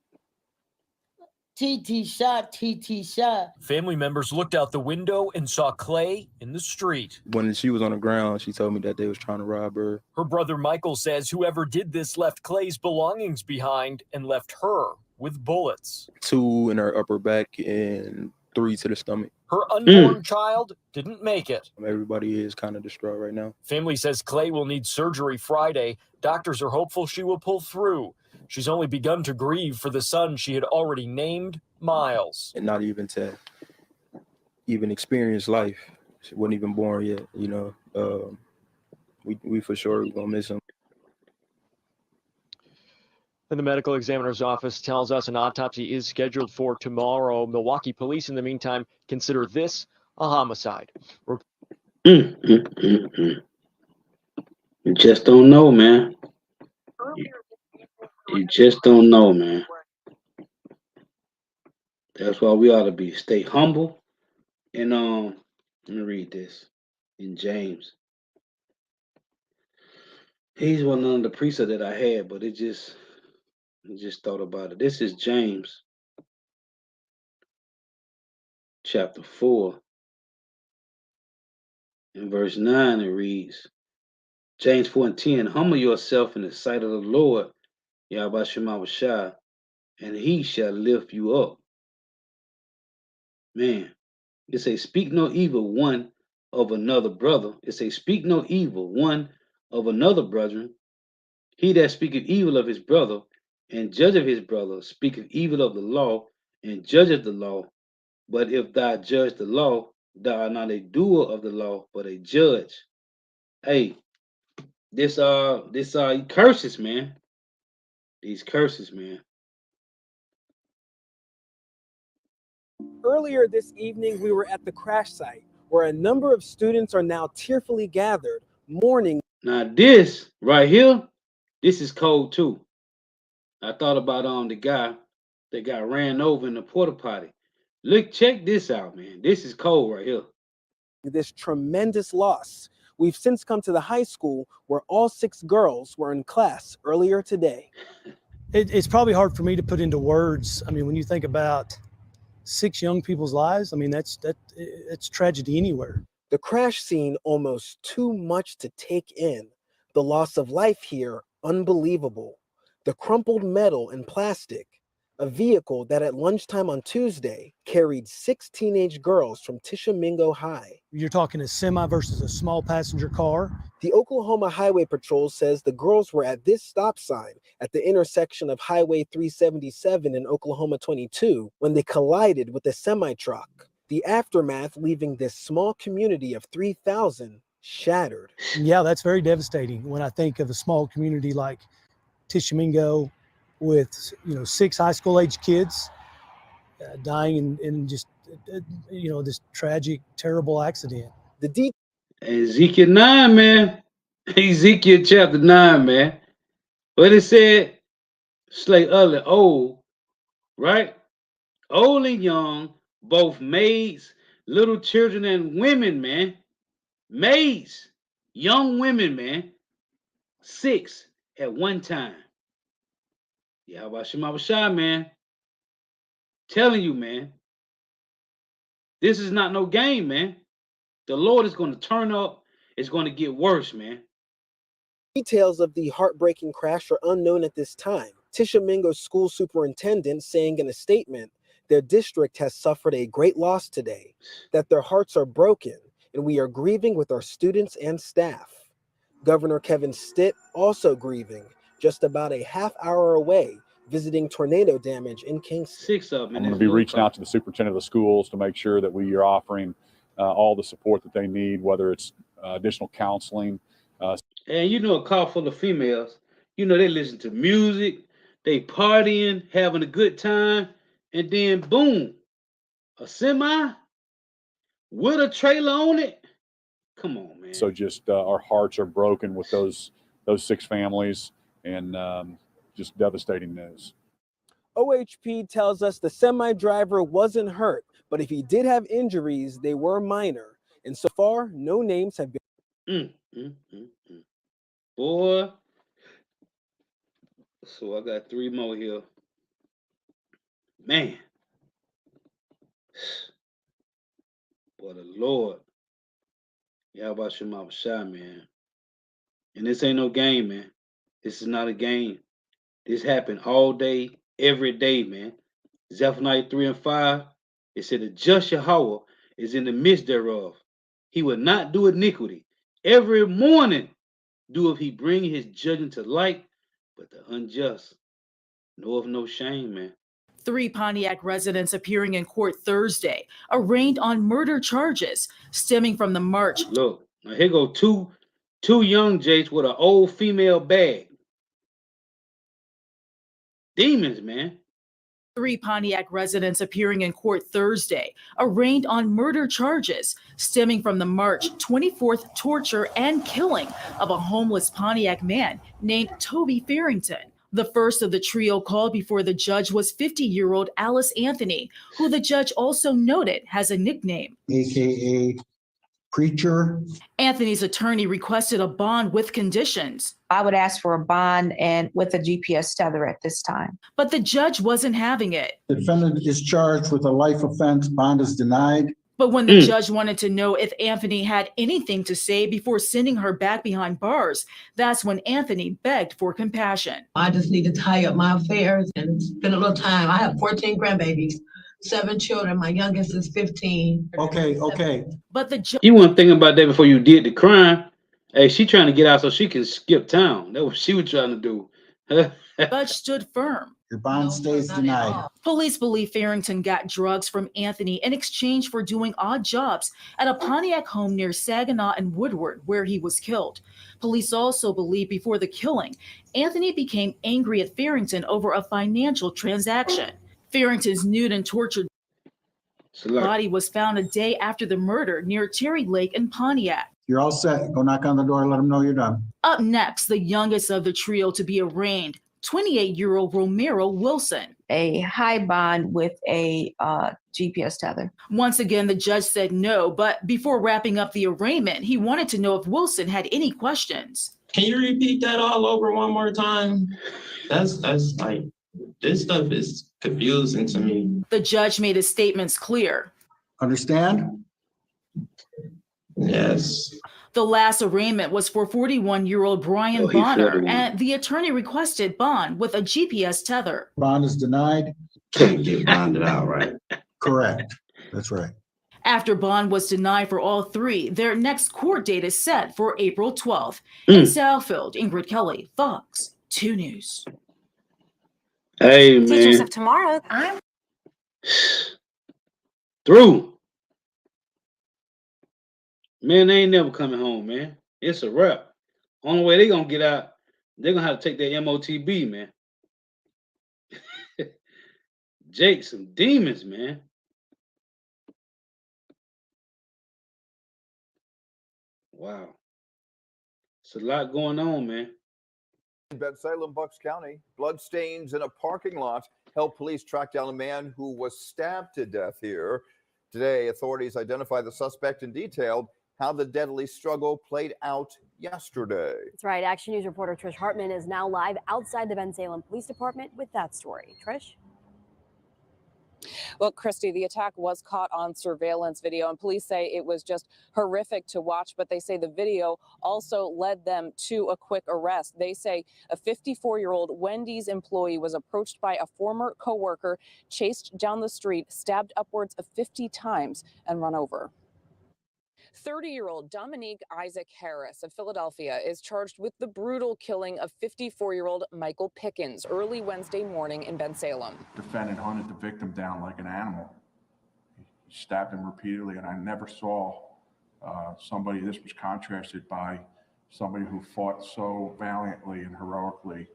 Speaker 26: TT shot, TT shot.
Speaker 25: Family members looked out the window and saw Clay in the street.
Speaker 16: When she was on the ground, she told me that they was trying to rob her.
Speaker 25: Her brother Michael says whoever did this left Clay's belongings behind and left her with bullets.
Speaker 16: 2 in her upper back and 3 to the stomach.
Speaker 25: Her unborn child didn't make it.
Speaker 16: Everybody is kind of distraught right now.
Speaker 25: Family says Clay will need surgery Friday. Doctors are hopeful she will pull through. She's only begun to grieve for the son she had already named Miles.
Speaker 16: And not even to even experience life. She wasn't even born yet, you know. We for sure are going to miss him.
Speaker 19: And the medical examiner's office tells us an autopsy is scheduled for tomorrow. Milwaukee police, in the meantime, consider this a homicide.
Speaker 1: You just don't know, man. You just don't know, man. That's why we ought to be stay humble. And let me read this in James. He's one of the precept that I had, but I just thought about it. This is James chapter 4. In verse 9 it reads, James 4:10, humble yourself in the sight of the Lord, Yahweh Shema Shai, and he shall lift you up. Man, it say, speak no evil one of another brother. It say, speak no evil one of another brethren. He that speaketh evil of his brother and judgeth his brother speaketh evil of the law and judgeth the law. But if thou judge the law, thou art not a doer of the law, but a judge. Hey, this curses, man. These curses, man.
Speaker 20: Earlier this evening, we were at the crash site where a number of students are now tearfully gathered, mourning.
Speaker 1: Now this right here, this is cold too. I thought about the guy that got ran over in the porta potty. Look, check this out, man. This is cold right here.
Speaker 20: This tremendous loss. We've since come to the high school where all 6 girls were in class earlier today.
Speaker 21: It's probably hard for me to put into words. I mean, when you think about 6 young people's lives, I mean, that's tragedy anywhere.
Speaker 20: The crash scene almost too much to take in. The loss of life here, unbelievable. The crumpled metal and plastic. A vehicle that at lunchtime on Tuesday carried 6 teenage girls from Tishomingo High.
Speaker 21: You're talking a semi versus a small passenger car.
Speaker 20: The Oklahoma Highway Patrol says the girls were at this stop sign at the intersection of Highway 377 and Oklahoma 22 when they collided with a semi-truck. The aftermath leaving this small community of 3,000 shattered.
Speaker 21: Yeah, that's very devastating when I think of a small community like Tishomingo with 6 high school age kids dying in just this tragic, terrible accident.
Speaker 1: Ezekiel 9, man. Ezekiel chapter 9, man. What it said, slay ugly, old, right? Old and young, both maids, little children, and women, man. Maids, young women, man. 6 at one time. Yeah, how about Shema Shai, man? Telling you, man. This is not no game, man. The Lord is going to turn up. It's going to get worse, man.
Speaker 20: Details of the heartbreaking crash are unknown at this time. Tishomingo's school superintendent saying in a statement, their district has suffered a great loss today, that their hearts are broken, and we are grieving with our students and staff. Governor Kevin Stitt also grieving, just about a half-hour away, visiting tornado damage in Kingston.
Speaker 1: 6 of them.
Speaker 22: I'm going to be reaching out to the superintendent of the schools to make sure that we are offering all the support that they need, whether it's additional counseling.
Speaker 1: And a car full of females, they listen to music, they partying, having a good time, and then boom, a semi with a trailer on it. Come on, man.
Speaker 22: So just our hearts are broken with those 6 families. and just devastating news.
Speaker 20: OHP tells us the semi-driver wasn't hurt, but if he did have injuries, they were minor. And so far, no names have been.
Speaker 1: Boy. So I got 3 more here. Man. Boy, the Lord. Y'all about Shema Shah, man. And this ain't no game, man. This is not a game. This happened all day, every day, man. Zephaniah 3 and 5, it said, the just Yahweh is in the midst thereof. He will not do iniquity. Every morning doeth he bring his judgment to light, but the unjust know of no shame, man.
Speaker 12: 3 Pontiac residents appearing in court Thursday, arraigned on murder charges stemming from the march.
Speaker 1: Look, now here go two young Jakes with an old female bag. Demons, man.
Speaker 12: 3 Pontiac residents appearing in court Thursday, arraigned on murder charges stemming from the March 24th torture and killing of a homeless Pontiac man named Toby Farrington. The first of the trio called before the judge was 50-year-old Alice Anthony, who the judge also noted has a nickname,
Speaker 3: AKA Preacher.
Speaker 12: Anthony's attorney requested a bond with conditions.
Speaker 7: I would ask for a bond and with a GPS tether at this time.
Speaker 12: But the judge wasn't having it.
Speaker 3: The defendant is charged with a life offense. Bond is denied.
Speaker 12: But when the judge wanted to know if Anthony had anything to say before sending her back behind bars, that's when Anthony begged for compassion.
Speaker 8: I just need to tie up my affairs and spend a little time. I have 14 grandbabies, 7 children. My youngest is 15.
Speaker 3: Okay.
Speaker 12: But the judge.
Speaker 1: You weren't thinking about that before you did the crime. Hey, she trying to get out so she can skip town. That's what she was trying to do.
Speaker 12: The judge stood firm.
Speaker 3: Your bond stays denied.
Speaker 12: Police believe Farrington got drugs from Anthony in exchange for doing odd jobs at a Pontiac home near Saginaw and Woodward, where he was killed. Police also believe before the killing, Anthony became angry at Farrington over a financial transaction. Farrington's nude and tortured body was found a day after the murder near Terry Lake in Pontiac.
Speaker 3: You're all set. Go knock on the door and let them know you're done.
Speaker 12: Up next, the youngest of the trio to be arraigned, 28-year-old Romero Wilson.
Speaker 7: A high bond with a GPS tether.
Speaker 12: Once again, the judge said no, but before wrapping up the arraignment, he wanted to know if Wilson had any questions.
Speaker 10: Can you repeat that all over one more time? That's like, this stuff is confusing to me.
Speaker 12: The judge made his statements clear.
Speaker 3: Understand?
Speaker 10: Yes.
Speaker 12: The last arraignment was for 41-year-old Brian Bonner, and the attorney requested bond with a GPS tether.
Speaker 3: Bond is denied.
Speaker 10: Can't get bonded out, right?
Speaker 3: Correct. That's right.
Speaker 12: After bond was denied for all 3, their next court date is set for April 12th. In Southfield, Ingrid Kelly, Fox 2 News.
Speaker 1: Hey, man.
Speaker 11: Teachers of tomorrow, I'm
Speaker 1: through. Man, they ain't never coming home, man. It's a wrap. Only way they gonna get out, they're gonna have to take their MOTB, man. Jake, some demons, man. Wow. It's a lot going on, man.
Speaker 23: In Bensalem, Bucks County, bloodstains in a parking lot helped police track down a man who was stabbed to death here. Today, authorities identified the suspect and detailed how the deadly struggle played out yesterday.
Speaker 11: That's right. Action News reporter Trish Hartman is now live outside the Bensalem Police Department with that story. Trish?
Speaker 27: Well, Christy, the attack was caught on surveillance video, and police say it was just horrific to watch, but they say the video also led them to a quick arrest. They say a 54-year-old Wendy's employee was approached by a former coworker, chased down the street, stabbed upwards of 50 times, and run over. 30-year-old Dominique Isaac Harris of Philadelphia is charged with the brutal killing of 54-year-old Michael Pickens early Wednesday morning in Bensalem.
Speaker 28: Defendant hunted the victim down like an animal. He stabbed him repeatedly, and I never saw somebody, this was contrasted by somebody who fought so valiantly and heroically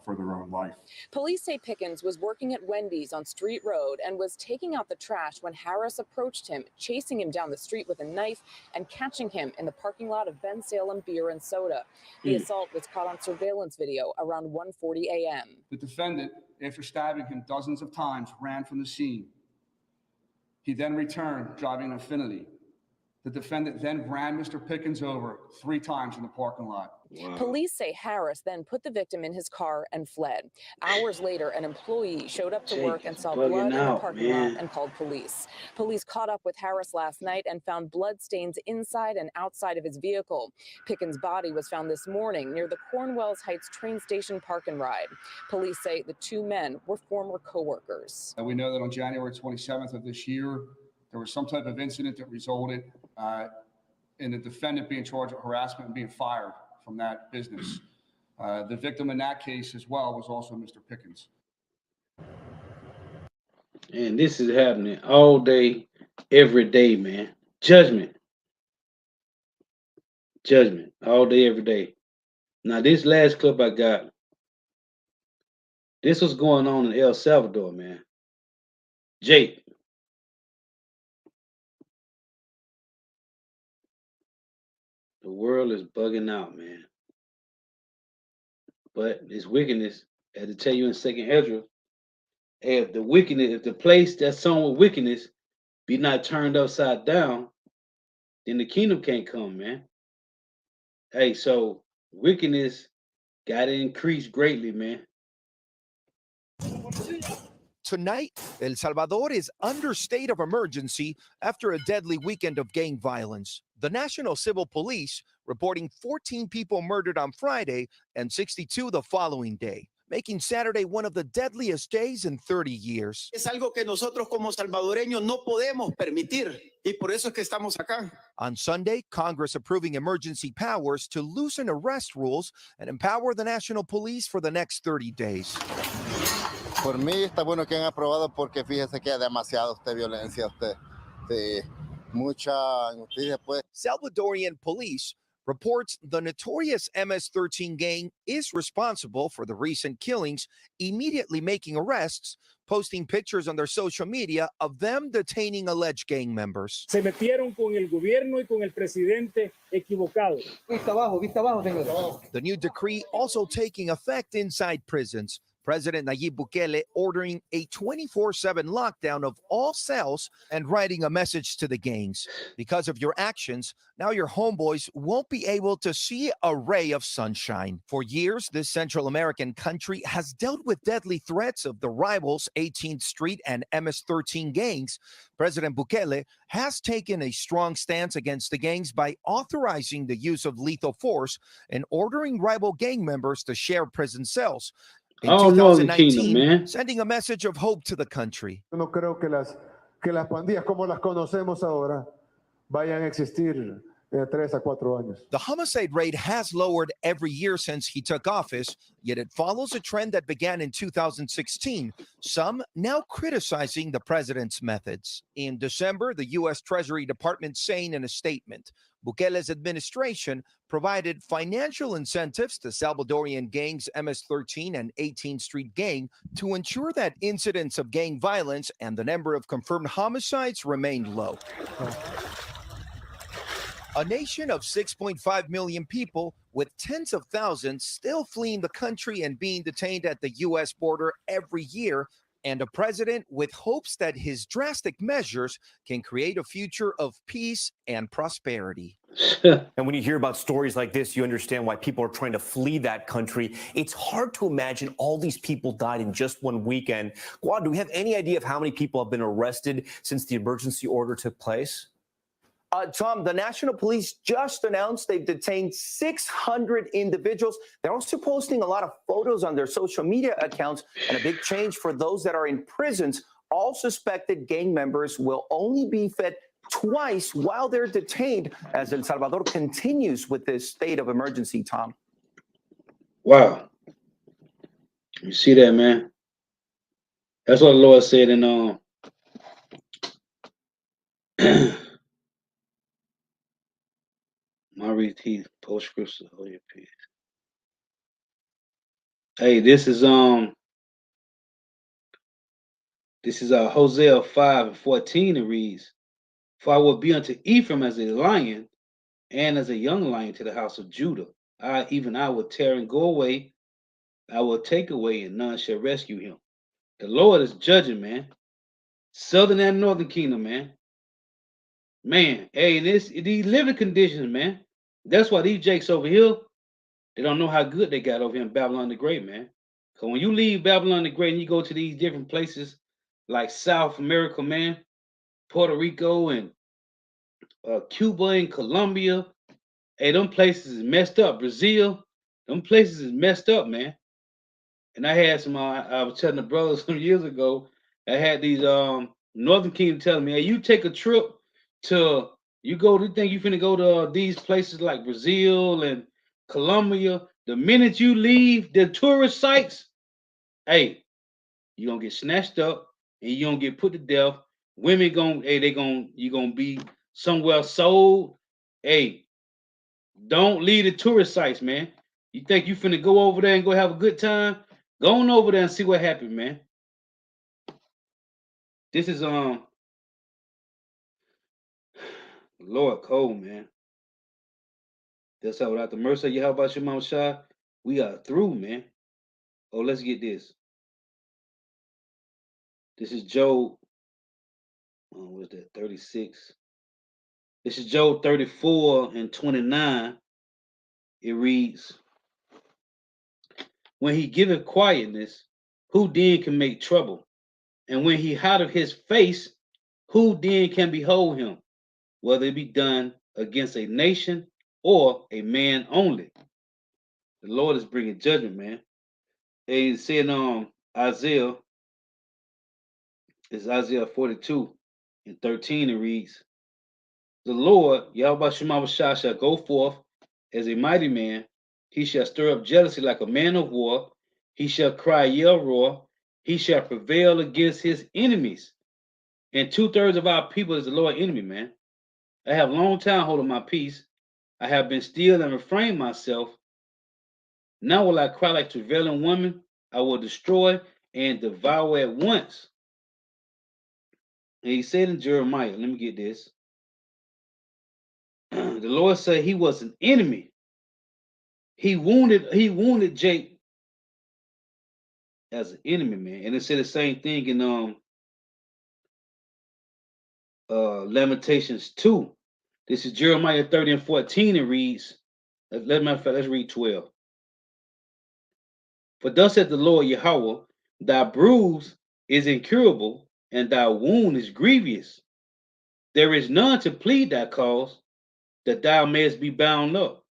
Speaker 28: for their own life.
Speaker 27: Police say Pickens was working at Wendy's on Street Road and was taking out the trash when Harris approached him, chasing him down the street with a knife and catching him in the parking lot of Ben Salem Beer and Soda. The assault was caught on surveillance video around 1:40 a.m.
Speaker 2: The defendant, after stabbing him dozens of times, ran from the scene. He then returned, driving an Infiniti. The defendant then ran Mr. Pickens over 3 times in the parking lot.
Speaker 1: Wow.
Speaker 27: Police say Harris then put the victim in his car and fled. Hours later, an employee showed up to work and saw blood in the parking lot and called police. Police caught up with Harris last night and found blood stains inside and outside of his vehicle. Pickens' body was found this morning near the Cornwalls Heights train station park and ride. Police say the 2 men were former co-workers.
Speaker 2: We know that on January 27th of this year, there was some type of incident that resulted in the defendant being charged with harassment and being fired from that business. The victim in that case as well was also Mr. Pickens.
Speaker 1: And this is happening all day, every day, man. Judgment. Judgment. All day, every day. Now, this last clip I got, this was going on in El Salvador, man. Jake. The world is bugging out, man. But it's wickedness. I had to tell you in 2nd Ezra, if the wickedness, if the place that's sown with wickedness be not turned upside down, then the kingdom can't come, man. Hey, so wickedness got to increase greatly, man.
Speaker 5: Tonight, El Salvador is under state of emergency after a deadly weekend of gang violence. The National Civil Police reporting 14 people murdered on Friday and 62 the following day, making Saturday one of the deadliest days in 30 years.
Speaker 6: Es algo que nosotros como salvadoreños no podemos permitir y por eso es que estamos acá.
Speaker 5: On Sunday, Congress approving emergency powers to loosen arrest rules and empower the National Police for the next 30 days.
Speaker 9: Por mí está bueno que han aprobado porque fíjese que hay demasiada violencia, mucha injusticia.
Speaker 5: Salvadorian police reports the notorious MS-13 gang is responsible for the recent killings, immediately making arrests, posting pictures on their social media of them detaining alleged gang members.
Speaker 13: Se metieron con el gobierno y con el presidente equivocado. Vista abajo, señor.
Speaker 5: The new decree also taking effect inside prisons. President Nayib Bukele ordering a 24/7 lockdown of all cells and writing a message to the gangs. Because of your actions, now your homeboys won't be able to see a ray of sunshine. For years, this Central American country has dealt with deadly threats of the rivals 18th Street and MS-13 gangs. President Bukele has taken a strong stance against the gangs by authorizing the use of lethal force and ordering rival gang members to share prison cells. In 2019, sending a message of hope to the country.
Speaker 14: No creo que las pandillas como las conocemos ahora vayan a existir 3 a 4 años.
Speaker 5: The homicide rate has lowered every year since he took office, yet it follows a trend that began in 2016, some now criticizing the president's methods. In December, the U.S. Treasury Department saying in a statement, Bukele's administration provided financial incentives to Salvadorian gangs MS-13 and 18th Street Gang to ensure that incidents of gang violence and the number of confirmed homicides remained low. A nation of 6.5 million people with tens of thousands still fleeing the country and being detained at the U.S. border every year, and a president with hopes that his drastic measures can create a future of peace and prosperity.
Speaker 15: And when you hear about stories like this, you understand why people are trying to flee that country. It's hard to imagine all these people died in just one weekend. Guad, do we have any idea of how many people have been arrested since the emergency order took place?
Speaker 5: Tom, the National Police just announced they've detained 600 individuals. They're also posting a lot of photos on their social media accounts, and a big change for those that are in prisons. All suspected gang members will only be fed twice while they're detained as El Salvador continues with this state of emergency, Tom.
Speaker 1: Wow. You see that, man? That's what the Lord said in my read postscripts of your peace. Hey, this is Hosea 5:14. It reads, "For I will be unto Ephraim as a lion, and as a young lion to the house of Judah. I will tear and go away. I will take away, and none shall rescue him." The Lord is judging, man. Southern and Northern Kingdom, man. Man, hey, and these living conditions, man. That's why these jakes over here, they don't know how good they got over here in Babylon the Great, man. Because when you leave Babylon the Great and you go to these different places like South America, man, Puerto Rico and Cuba and Colombia, hey, them places is messed up. Brazil, them places is messed up, man. And I had some. I was telling the brothers some years ago. I had these Northern Kingdom telling me, "Hey, you take a trip to you go. You think you finna go to these places like Brazil and Colombia? The minute you leave the tourist sites, hey, you gonna get snatched up and you gonna get put to death. Women gonna, hey, you gonna be somewhere sold. Hey, don't leave the tourist sites, man. You think you finna go over there and go have a good time? Go on over there and see what happened, man. This is Lord Cole, man. That's how without the mercy of Yahweh about your mama Shah, we are through, man. Oh, let's get this. This is Job. What is that? 36. This is Job 34:29. It reads, "When he giveth quietness, who then can make trouble? And when he hideth his face, who then can behold him? Whether it be done against a nation or a man only." The Lord is bringing judgment, man. And it's saying Isaiah, it's Isaiah 42:13. It reads, "The Lord, Yahweh Shema Shah, shall go forth as a mighty man. He shall stir up jealousy like a man of war. He shall cry, yell, roar. He shall prevail against his enemies." And 2/3 of our people is the Lord enemy, man. I have long time holding my peace. I have been still and refrained myself. Now will I cry like travailing woman. I will destroy and devour at once. And he said in Jeremiah, let me get this. The Lord said he was an enemy. He wounded Jake as an enemy, man. And it said the same thing in Lamentations 2. This is Jeremiah 30:14. It reads, let's read 12. "For thus saith the Lord Yahweh, thy bruise is incurable, and thy wound is grievous. There is none to plead thy cause, that thou mayest be bound up.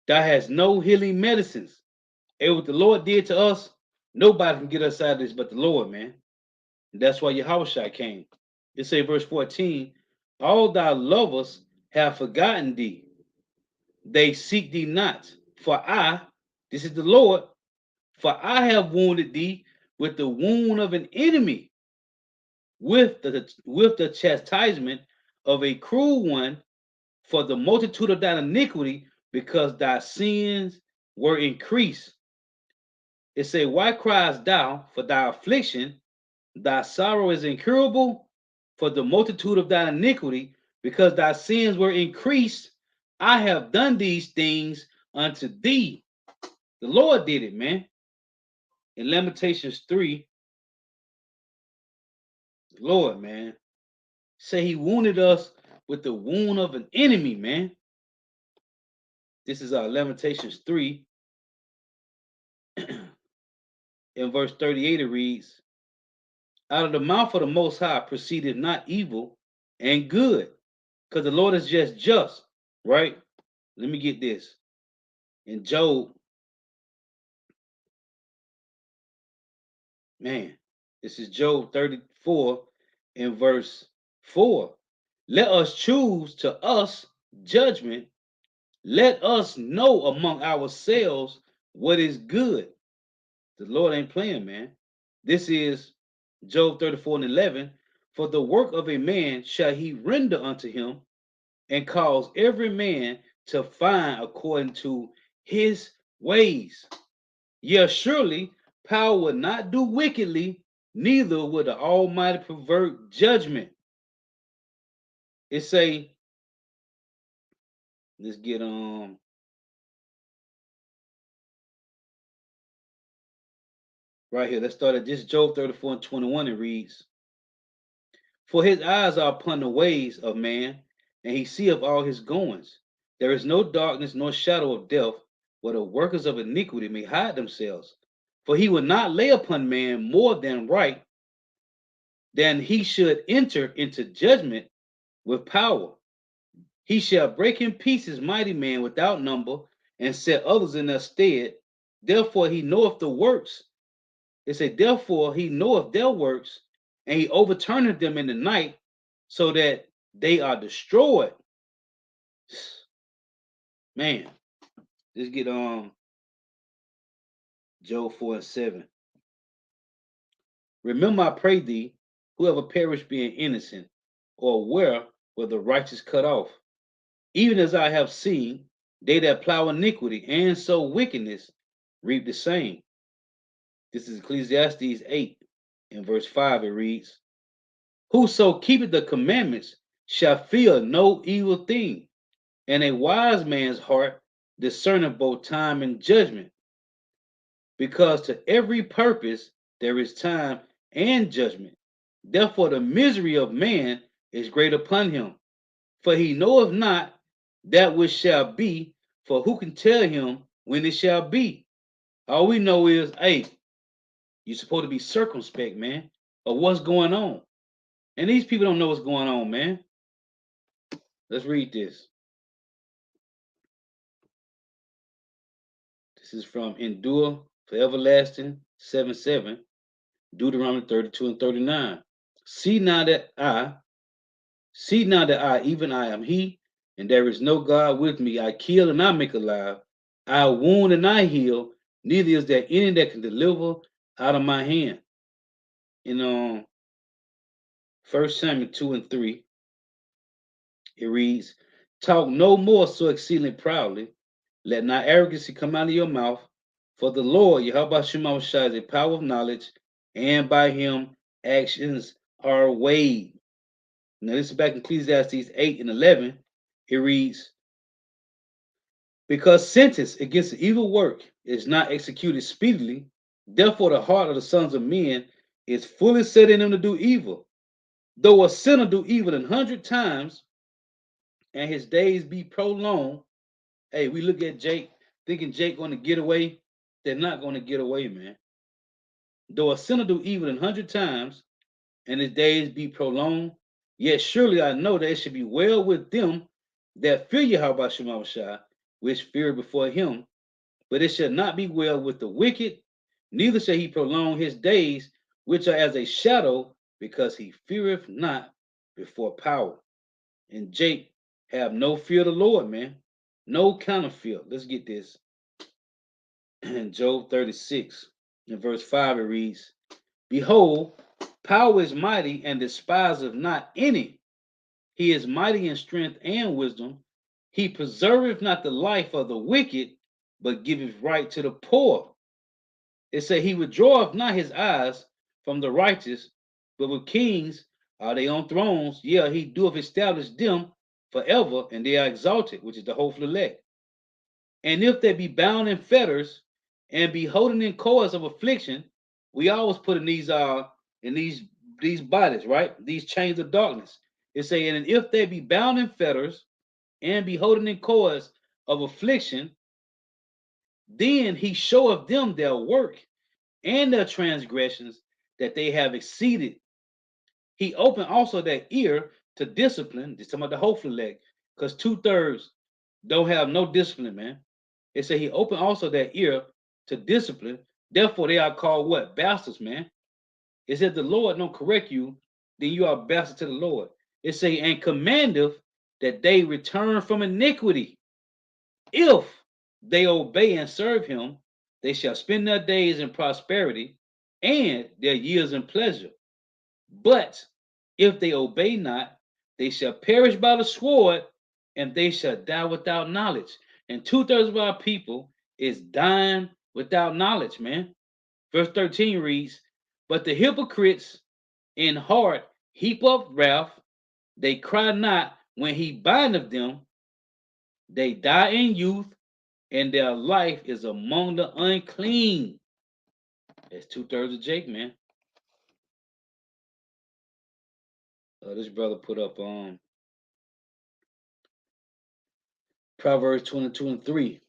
Speaker 1: Thou hast no healing medicines." And what the Lord did to us, nobody can get us out of this but the Lord, man. And that's why Yahweh came. It say verse 14, "All thy lovers have forgotten thee. They seek thee not. For I, this is the Lord, for I have wounded thee with the wound of an enemy, with the chastisement of a cruel one, for the multitude of thine iniquity, because thy sins were increased." It say, "Why criest thou for thy affliction? Thy sorrow is incurable, for the multitude of thy iniquity, because thy sins were increased. I have done these things unto thee." The Lord did it, man. In Lamentations 3, the Lord, man, say he wounded us with the wound of an enemy, man. This is Lamentations 3. In verse 38, it reads, "Out of the mouth of the Most High proceedeth not evil and good," because the Lord is just, right? Let me get this. In Job, man, this is Job 34 in verse 4. "Let us choose to us judgment. Let us know among ourselves what is good." The Lord ain't playing, man. This is Job 34:11. "For the work of a man shall he render unto him, and cause every man to find according to his ways." Yea, surely power will not do wickedly, neither will the Almighty pervert judgment. It say, let's get right here. Let's start at this Job 34 and 21. It reads, for his eyes are upon the ways of man, and he seeth all his goings. There is no darkness nor shadow of death, where the workers of iniquity may hide themselves. For he will not lay upon man more than right, than he should enter into judgment with power. He shall break in pieces mighty men without number, and set others in their stead. Therefore he knoweth the works. It said, therefore he knoweth their works, and he overturneth them in the night, so that they are destroyed. Man, let's get Job 4 and 7. Remember, I pray thee, whoever perished being innocent, or where were the righteous cut off? Even as I have seen, they that plow iniquity and sow wickedness reap the same. This is Ecclesiastes 8 in verse 5. It reads, whoso keepeth the commandments shall fear no evil thing, and a wise man's heart discerneth both time and judgment. Because to every purpose there is time and judgment. Therefore the misery of man is great upon him, for he knoweth not that which shall be, for who can tell him when it shall be? All we know is, hey, you're supposed to be circumspect, man, of what's going on. And these people don't know what's going on, man. Let's read this. This is from Endure for Everlasting 7:7, Deuteronomy 32 and 39. See now that I, even I am he, and there is no God with me. I kill and I make alive. I wound and I heal. Neither is there any that can deliver out of my hand. In 1 Samuel 2 and 3, it reads, talk no more so exceedingly proudly. Let not arrogancy come out of your mouth. For the Lord, Yahweh Shema is a power of knowledge, and by him actions are weighed. Now, this is back in Ecclesiastes 8 and 11. It reads, because sentence against the evil work is not executed speedily, therefore the heart of the sons of men is fully set in them to do evil. Though a sinner do evil 100 times, and his days be prolonged, hey, we look at Jake, thinking Jake going to get away. They're not going to get away, man. Though a sinner do evil 100 times, and his days be prolonged, yet surely I know that it should be well with them that fear Yahweh Shema Shai, which fear before him. But it shall not be well with the wicked, neither shall he prolong his days, which are as a shadow, because he feareth not before power. And Jake have no fear of the Lord, man. No kind of fear. Let's get this. In Job 36, in verse 5, it reads, behold, power is mighty and despiseth not any. He is mighty in strength and wisdom. He preserveth not the life of the wicked, but giveth right to the poor. It say he withdraweth not his eyes from the righteous, but with kings are they on thrones. Yeah, he doeth establish them forever, and they are exalted, which is the hopeful elect. And if they be bound in fetters and be holding in cords of affliction, we always put in these bodies, right? These chains of darkness. It's saying, and if they be bound in fetters and be holding in cords of affliction, then he showeth them their work and their transgressions that they have exceeded. He opened also their ear to discipline. This is talking about the hopeful elect, because 2/3 don't have no discipline, man. It said he opened also their ear to discipline. Therefore, they are called what? Bastards, man. It said the Lord don't correct you, then you are a bastard to the Lord. It say, and commandeth that they return from iniquity. If they obey and serve him, they shall spend their days in prosperity and their years in pleasure. But if they obey not, they shall perish by the sword, and they shall die without knowledge. And 2/3 of our people is dying without knowledge, man. Verse 13 reads, but the hypocrites in heart heap up wrath, they cry not when he bindeth them, they die in youth, and their life is among the unclean. That's 2/3 of Jake, man. This brother put up Proverbs 22:3.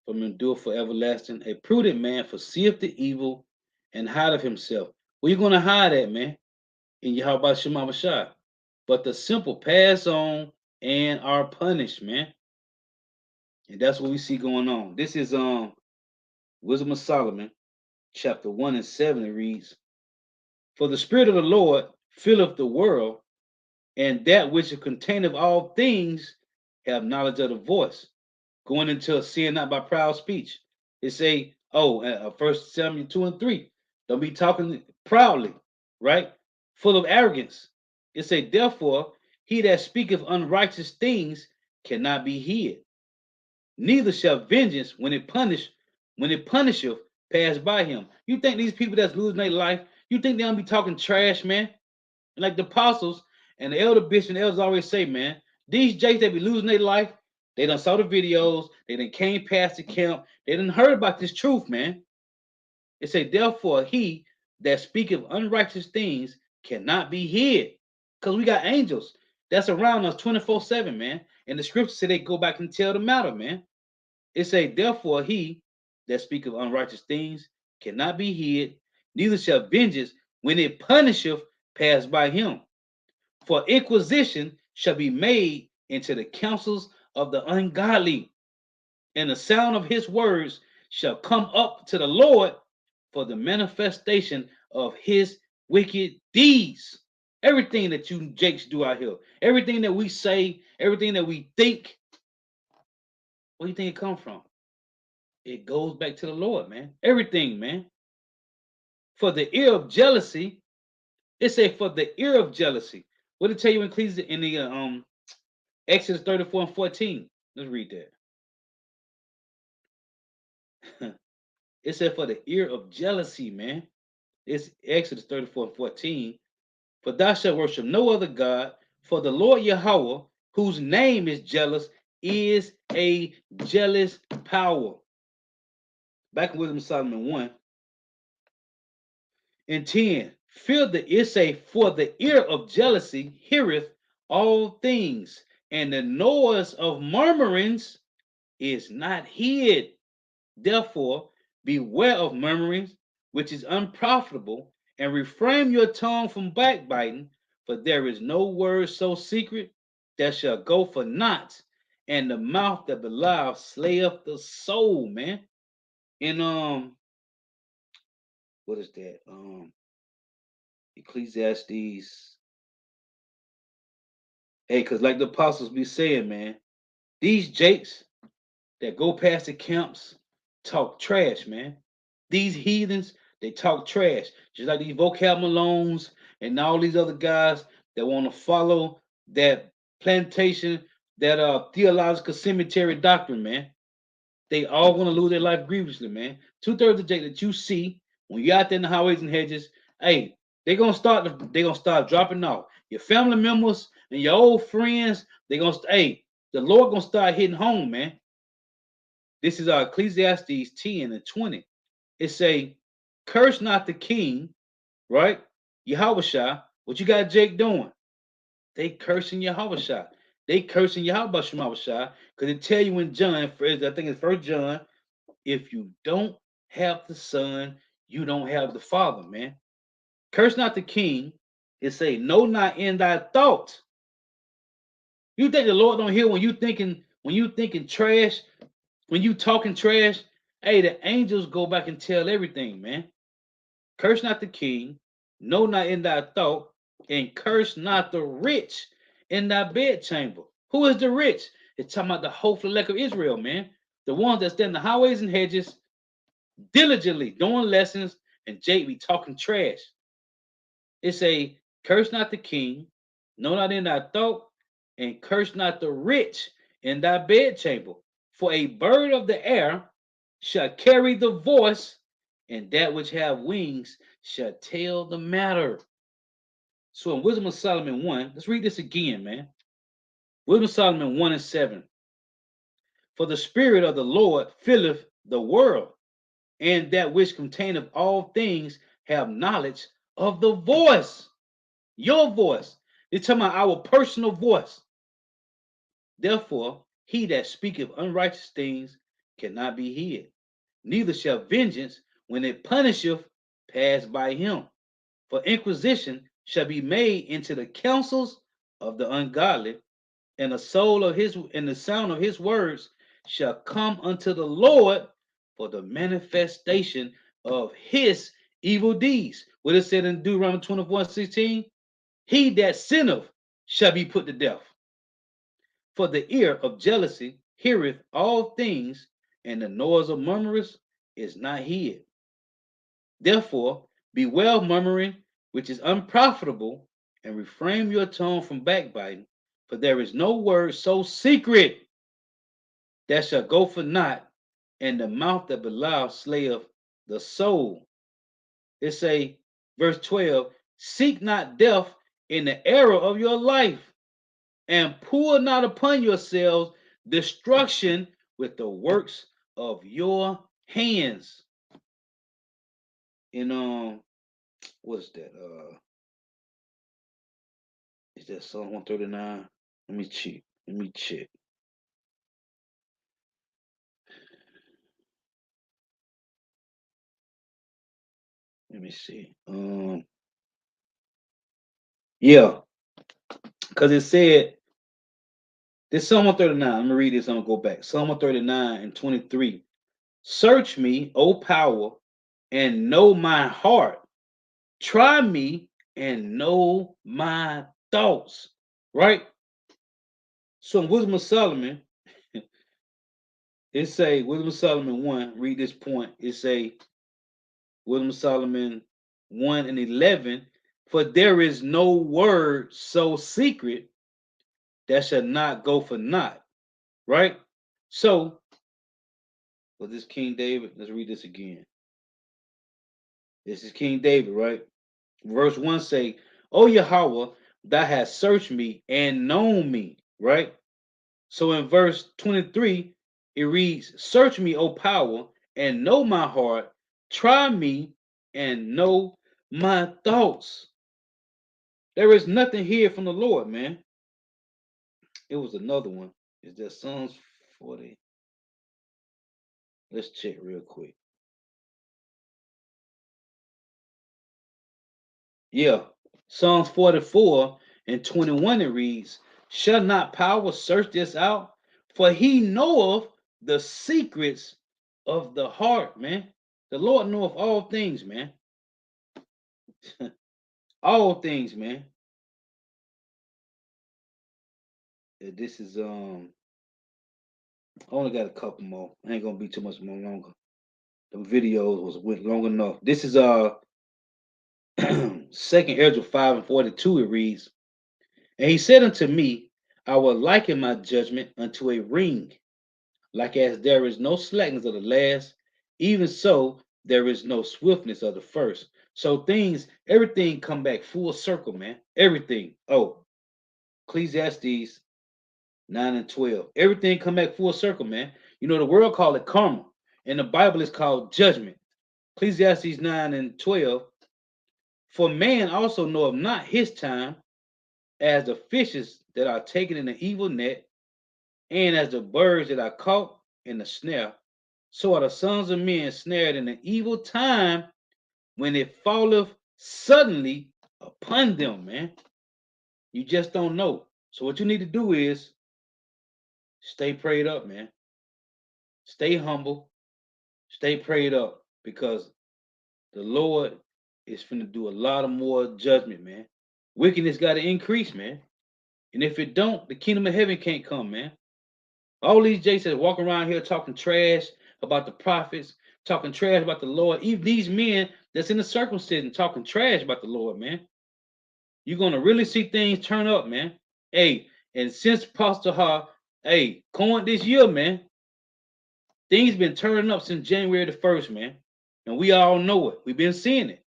Speaker 1: From endure for everlasting. A prudent man foreseeth the evil and hideth himself. Where you gonna hide at, man? In Yahweh Shema Shai. But the simple pass on and are punished, man. And that's what we see going on. This is Wisdom of Solomon, chapter 1 and 7. It reads, for the Spirit of the Lord filleth the world, and that which containeth all things have knowledge of the voice. Going into a sin not by proud speech. It say, 1 Samuel 2 and 3. Don't be talking proudly, right? Full of arrogance. It say, therefore, he that speaketh unrighteous things cannot be hid. Neither shall vengeance when it punisheth pass by him. You think these people that's losing their life, you think they don't be talking trash, man? Like the apostles and the elder bishops and elders always say, man, these jakes that be losing their life, they done saw the videos, they done came past the camp, they done heard about this truth, man. It say, therefore, he that speaketh unrighteous things cannot be hid. Because we got angels that's around us 24/7, man. And the scriptures say they go back and tell the matter, man. It say, therefore, he that speaketh unrighteous things cannot be hid, neither shall vengeance when it punisheth pass by him. For inquisition shall be made into the counsels of the ungodly, and the sound of his words shall come up to the Lord for the manifestation of his wicked deeds. Everything that you jakes do out here, everything that we say, everything that we think, where do you think it come from? It goes back to the Lord, man. Everything, man. For the ear of jealousy, it say for the ear of jealousy. What did it tell you in Ecclesiastes in the Exodus 34 and 14? Let's read that. It said for the ear of jealousy, man. It's Exodus 34 and 14. For thou shalt worship no other God, for the Lord Yahweh, whose name is jealous, is a jealous power. Back in Wisdom of Solomon 1 and 10. It say, for the ear of jealousy heareth all things, and the noise of murmurings is not hid. Therefore, beware of murmurings, which is unprofitable, and refrain your tongue from backbiting, for there is no word so secret that shall go for naught, and the mouth that belieth slayeth the soul, man. And what is that? Ecclesiastes. Hey, because like the apostles be saying, man, these jakes that go past the camps talk trash, man. These heathens, they talk trash. Just like these vocab Malones and all these other guys that want to follow that plantation, that theological cemetery doctrine, man. They all want to lose their life grievously, man. 2/3 of jake that you see when you're out there in the highways and hedges, hey, they're gonna start dropping off. Your family members and your old friends, the Lord gonna start hitting home, man. This is Ecclesiastes 10 and 20. It say, curse not the king, right? Yahweh, what you got Jake doing? They cursing Yahweh. They cursing Yahweh Shemawashah, because it tell you in John, I think it's 1 John, if you don't have the Son, you don't have the Father, man. Curse not the king. It say, no, not in thy thoughts. You think the Lord don't hear when you thinking trash, when you talking trash? Hey, the angels go back and tell everything, man. Curse not the king, no, not in thy thought, and curse not the rich in thy bedchamber. Who is the rich? It's talking about the whole elect of Israel, man. The ones that stand in the highways and hedges, diligently doing lessons, and Jake be talking trash. It say, curse not the king, no, not in thy thought, and curse not the rich in thy bedchamber. For a bird of the air shall carry the voice, and that which have wings shall tell the matter. So in Wisdom of Solomon 1, let's read this again, man. Wisdom of Solomon 1 and 7. For the Spirit of the Lord filleth the world, and that which containeth all things have knowledge of the voice. Your voice. It's talking about our personal voice. Therefore, he that speaketh unrighteous things cannot be hid, neither shall vengeance, when it punisheth, pass by him. For inquisition shall be made into the counsels of the ungodly, and the soul of his and the sound of his words shall come unto the Lord for the manifestation of his evil deeds. What it said in Deuteronomy 24:16, he that sinneth shall be put to death. For the ear of jealousy heareth all things, and the noise of murmurers is not hid. Therefore, beware of murmuring, which is unprofitable, and refrain your tongue from backbiting, for there is no word so secret that shall go for naught, and the mouth that belieth slayeth the soul. It say, verse 12, seek not death in the error of your life, and pour not upon yourselves destruction with the works of your hands. And what's that? Is that Psalm 139? Let me check. Let me check. Let me see. Yeah, because it said this Psalm 139. I'm gonna read this. I'm gonna go back. Psalm 139 and 23. Search me, O power, and know my heart. Try me and know my thoughts. Right? So in Wisdom of Solomon, it say Wisdom of Solomon 1, read this point. It say Wisdom of Solomon 1 and 11, for there is no word so secret that shall not go for naught. Right? So, for this King David, let's read this again. This is King David, right? Verse 1 say, O Yahweh, thou hast searched me and known me, right? So in verse 23, it reads, search me, O power, and know my heart. Try me and know my thoughts. There is nothing here from the Lord, man. It was another one. Is that Psalms 40? Let's check real quick. Yeah. Psalms 44 and 21, it reads, shall not power search this out? For he knoweth the secrets of the heart, man. The Lord knoweth all things, man. All things, man. This is I only got a couple more. I ain't gonna be too much more longer. The videos went long enough. This is Second Ezra 5 and 42. It reads, and he said unto me, I will liken my judgment unto a ring, like as there is no slackness of the last, even so there is no swiftness of the first. So everything come back full circle, man. Everything. Oh, Ecclesiastes 9 and 12. Everything come back full circle, man. You know, the world call it karma, and the Bible is called judgment. Ecclesiastes 9 and 12. For man also knoweth not his time, as the fishes that are taken in the evil net, and as the birds that are caught in the snare, so are the sons of men snared in the evil time when it falleth suddenly upon them, man. You just don't know. So what you need to do is stay prayed up, man. Stay humble. Stay prayed up, because the Lord is finna do a lot of more judgment, man. Wickedness got to increase, man. And if it don't, the kingdom of heaven can't come, man. All these Jasons walk around here talking trash about the prophets, talking trash about the Lord. Even these men that's in the circumcision talking trash about the Lord, man. You're gonna really see things turn up, man. Hey, and since Pastor Ha, hey, Cohen this year, man, Things been turning up since January the 1st, man. And we all know it. We've been seeing it.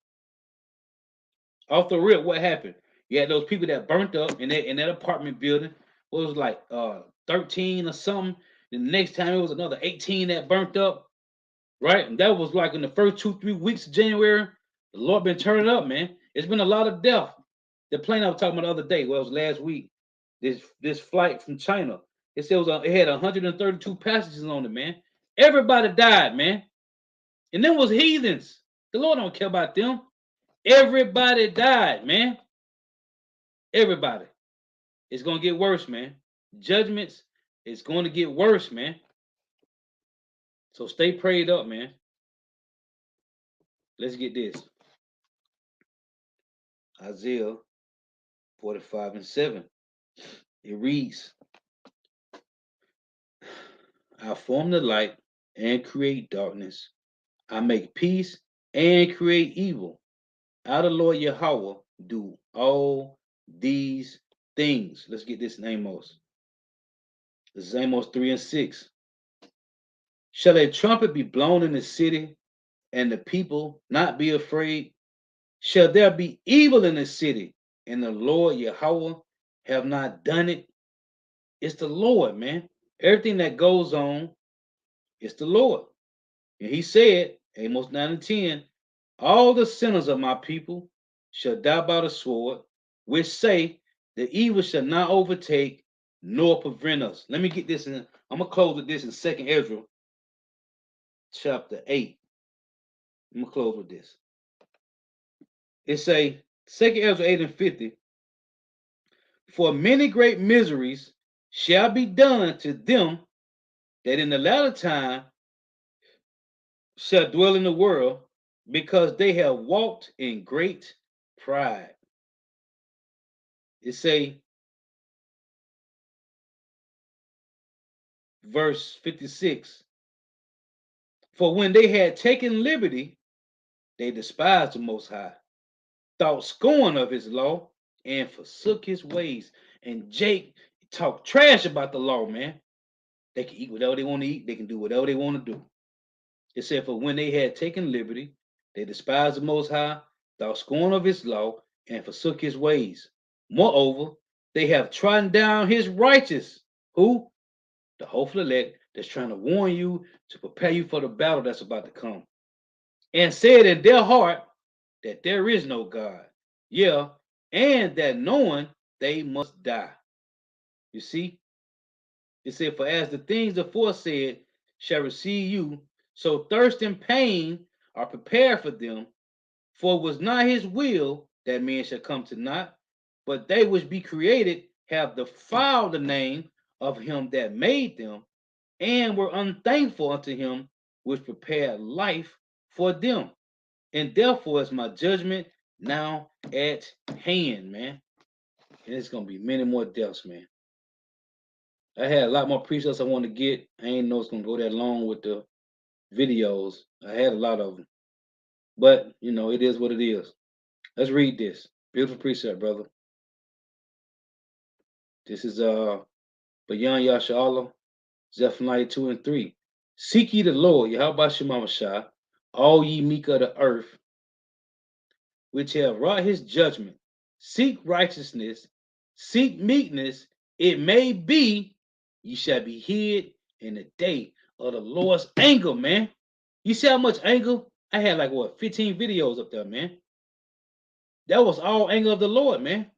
Speaker 1: Off the rip, what happened? You had those people that burnt up in that apartment building. What was it, like 13 or something? The next time it was another 18 that burnt up, right? And that was like in the first 2-3 weeks of January. The Lord been turning up, man. It's been a lot of death. The plane I was talking about the other day, well, it was last week. This flight from China. It said it had 132 passengers on it, man. Everybody died, man. And them was heathens. The Lord don't care about them. Everybody died, man. Everybody. It's gonna get worse, man. Judgments is going to get worse, man. So stay prayed up, man. Let's get this. Isaiah 45:7. It reads, I form the light and create darkness. I make peace and create evil. I, the Lord Yahweh, do all these things. Let's get this in Amos. This is Amos 3:6. Shall a trumpet be blown in the city, and the people not be afraid? Shall there be evil in the city, and the Lord Yahweh have not done it? It's the Lord, man. Everything that goes on, it's the Lord. And he said, Amos 9:10, all the sinners of my people shall die by the sword, which say, the evil shall not overtake nor prevent us. Let me get this in. I'm going to close with this in 2nd Ezra chapter 8. I'm going to close with this. It say, 2nd Ezra 8:50, for many great miseries shall be done to them that in the latter time shall dwell in the world, because they have walked in great pride. It say, verse 56, for when they had taken liberty, they despised the Most High, thought scorn of his law, and forsook his ways. And Jake talked trash about the law, man. They can eat whatever they want to eat. They can do whatever they want to do. It said, for when they had taken liberty, they despised the Most High, thought scorn of his law, and forsook his ways. Moreover, they have trodden down his righteous. Who? The hopeful elect that's trying to warn you, to prepare you for the battle that's about to come. And said in their heart that there is no God. Yeah, and that knowing they must die. You see? It said, for as the things aforesaid shall receive you, so thirst and pain are prepared for them. For it was not his will that men shall come to naught, but they which be created have defiled the name of him that made them, and were unthankful unto him which prepared life for them. And therefore is my judgment now at hand, man. And it's gonna be many more deaths, man. I had a lot more precepts I want to get. I ain't know it's gonna go that long with the videos. I had a lot of them, but you know, it is what it is. Let's read this beautiful precept, brother. This is Beyond Yasha, Zephaniah 2:3. Seek ye the Lord, Yahweh Shemamashah, all ye meek of the earth, which have wrought his judgment. Seek righteousness, seek meekness. It may be ye shall be hid in the day of the Lord's anger, man. You see how much anger? I had like what 15 videos up there, man. That was all anger of the Lord, man.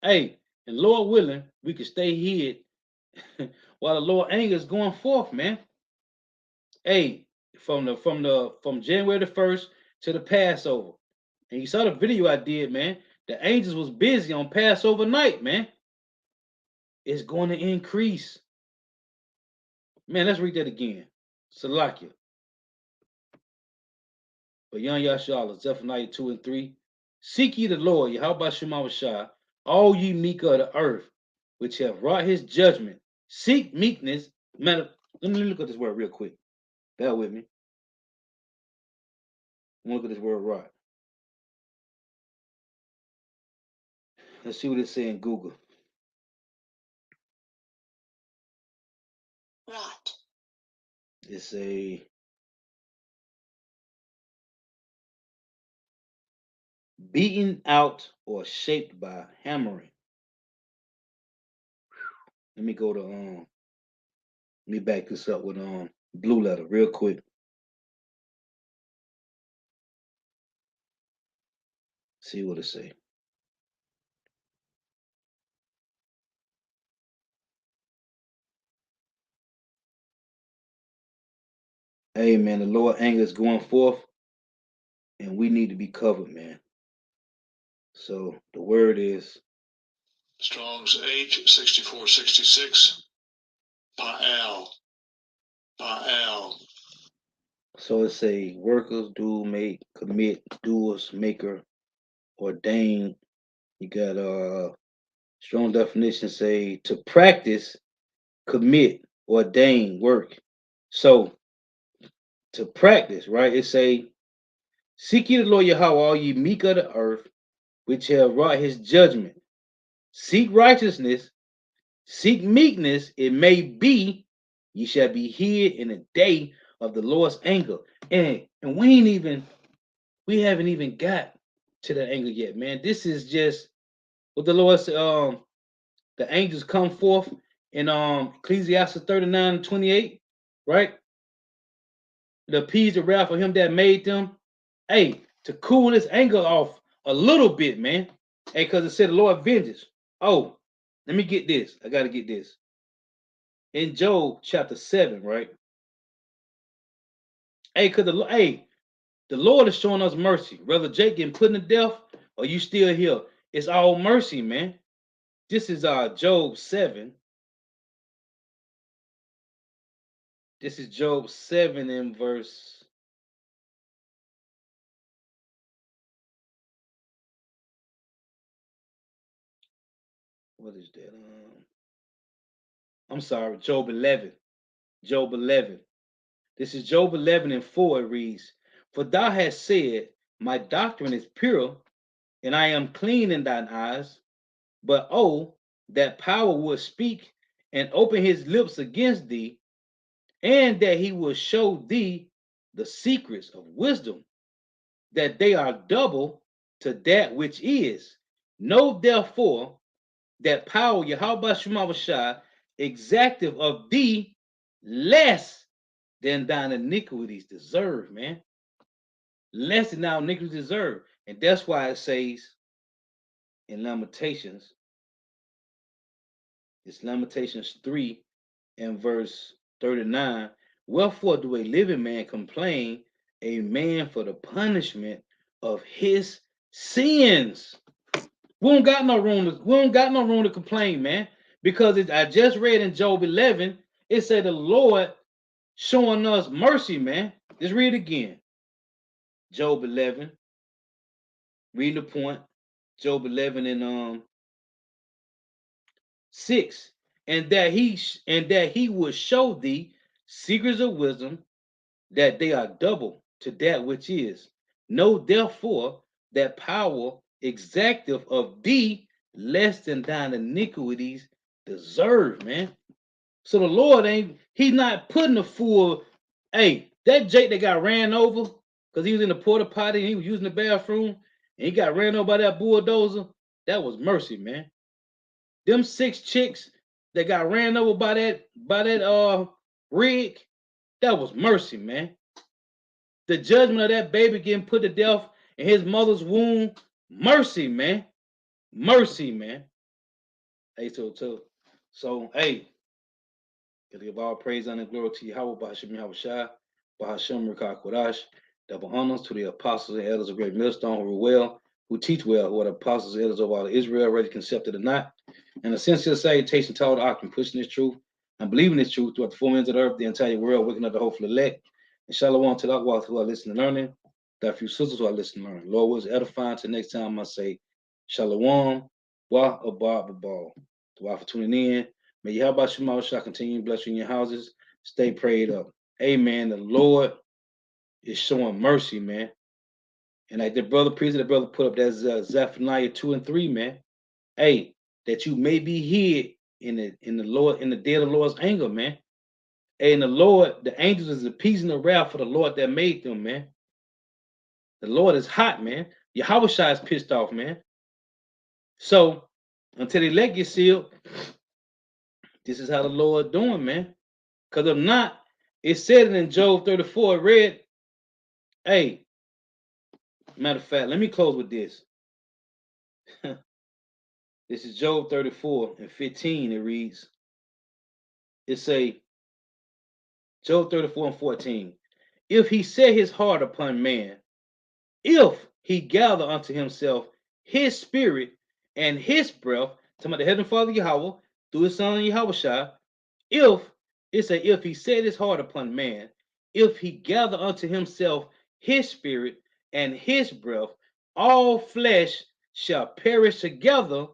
Speaker 1: Hey, and Lord willing, we can stay hid while the Lord anger is going forth, man. Hey, from January the 1st to the Passover. And you saw the video I did, man. The angels was busy on Passover night, man. It's going to increase. Man, let's read that again. Salakia. But young Yashala, Zephaniah 2:3. Seek ye the Lord, Yahweh Shemawashah, all ye meek of the earth, which have wrought his judgment. Seek meekness. Man, let me look at this word real quick. Bear with me. Look at this word wrought. Let's see what it says in Google. Right. It's a beaten out or shaped by hammering. Let me go to let me back this up with blue letter real quick. See what it say. Hey man, the Lord anger is going forth, and we need to be covered, man. So the word is
Speaker 4: Strong's H6466. Baal. Baal.
Speaker 1: so it's a workers, do, make, commit, doers, maker, ordain. You got strong definition say to practice, commit, ordain, work. So to practice, right? It say, seek ye the Lord Yahweh, all ye meek of the earth, which have wrought his judgment. Seek righteousness, seek meekness, it may be ye shall be hid in the day of the Lord's anger. And we haven't even got to that anger yet, man. This is just what the Lord said. The angels come forth in Ecclesiastes 39:28, right? To appease the wrath of him that made them. Hey, to cool his anger off a little bit, man. Hey, because it said the Lord vengeance. Oh, let me get this. I gotta get this. In Job chapter 7, right? Hey, the Lord is showing us mercy. Whether Jake getting put in death or you still here, it's all mercy, man. This is Job 7. This is Job 7 in verse. What is that? I'm sorry, Job 11. Job 11. This is Job 11 and 4. It reads, for thou hast said, my doctrine is pure, and I am clean in thine eyes. But oh, that power would speak and open his lips against thee, and that he will show thee the secrets of wisdom, that they are double to that which is. Know therefore that power, Yahweh Shemawashah, exactive of thee less than thine iniquities deserve, man. Less than thine iniquities deserve. And that's why it says in Lamentations, it's Lamentations 3 and verse 39. Wherefore do a living man complain, a man for the punishment of his sins? We don't got no room to complain, man. Because I just read in Job 11, it said the Lord showing us mercy, man. Just read it again. Job 11. Read the point. Job 11 and 6. And that he would show thee secrets of wisdom, that they are double to that which is. Know therefore that power exactive of thee less than thine iniquities deserve, man. So the Lord he's not putting a fool. Hey, that Jake that got ran over because he was in the porta potty and he was using the bathroom and he got ran over by that bulldozer, that was mercy, man. Them 6 chicks that got ran over by that rig, that was mercy, man. The judgment of that baby getting put to death in his mother's womb, mercy, man. Mercy, man. Hey, so hey, gotta give all praise and glory to Yahweh, Bahashim Yahushua, Bahashim Rikah Kodash, double honors to the apostles and elders of Great Millstone who rule well, who teach well, who are the apostles and elders of all of Israel, ready concepted or not. And a sincere salutation to all the Akim pushing this truth and believing this truth throughout the 4 winds of the earth, the entire world, waking up the hopeful elect. And shalom to the Akwaz who are listening and learning, that few sisters who are listening and learning. Lord, was edifying. Till next time, I say shalom, wa abba babal. To all for tuning in. May Yahweh Shema shall continue to bless you in your houses. Stay prayed up. Amen. The Lord is showing mercy, man. And like the brother put up that Zephaniah 2 and 3, man. Hey, that you may be hid in the day of the Lord's anger, man. And the Lord, the angels is appeasing the wrath for the Lord that made them, man. The Lord is hot, man. Yahweh Shai is pissed off, man. So until the elect get sealed, this is how the Lord doing, man. Because if not, it said it in Job 34, it read, hey, matter of fact, let me close with this. This is Job 34 and 15. It reads, it say, Job 34 and 14. If he set his heart upon man, if he gather unto himself his spirit and his breath, talking about the Heavenly Father Yahweh, through his son Yahweh Shai, if he set his heart upon man, if he gather unto himself his spirit and his breath, all flesh shall perish together,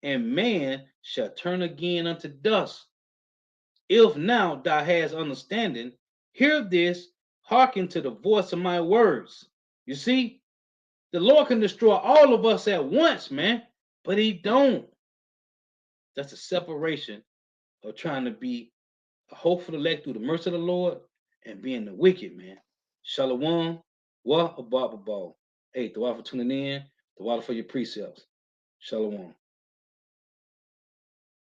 Speaker 1: and man shall turn again unto dust. If now thou hast understanding, hear this, hearken to the voice of my words. You see, the Lord can destroy all of us at once, man, but he don't. That's a separation of trying to be a hopeful elect through the mercy of the Lord and being the wicked, man. Shalom, wa abab. Hey, the water for tuning in, the water for your precepts. Shalom.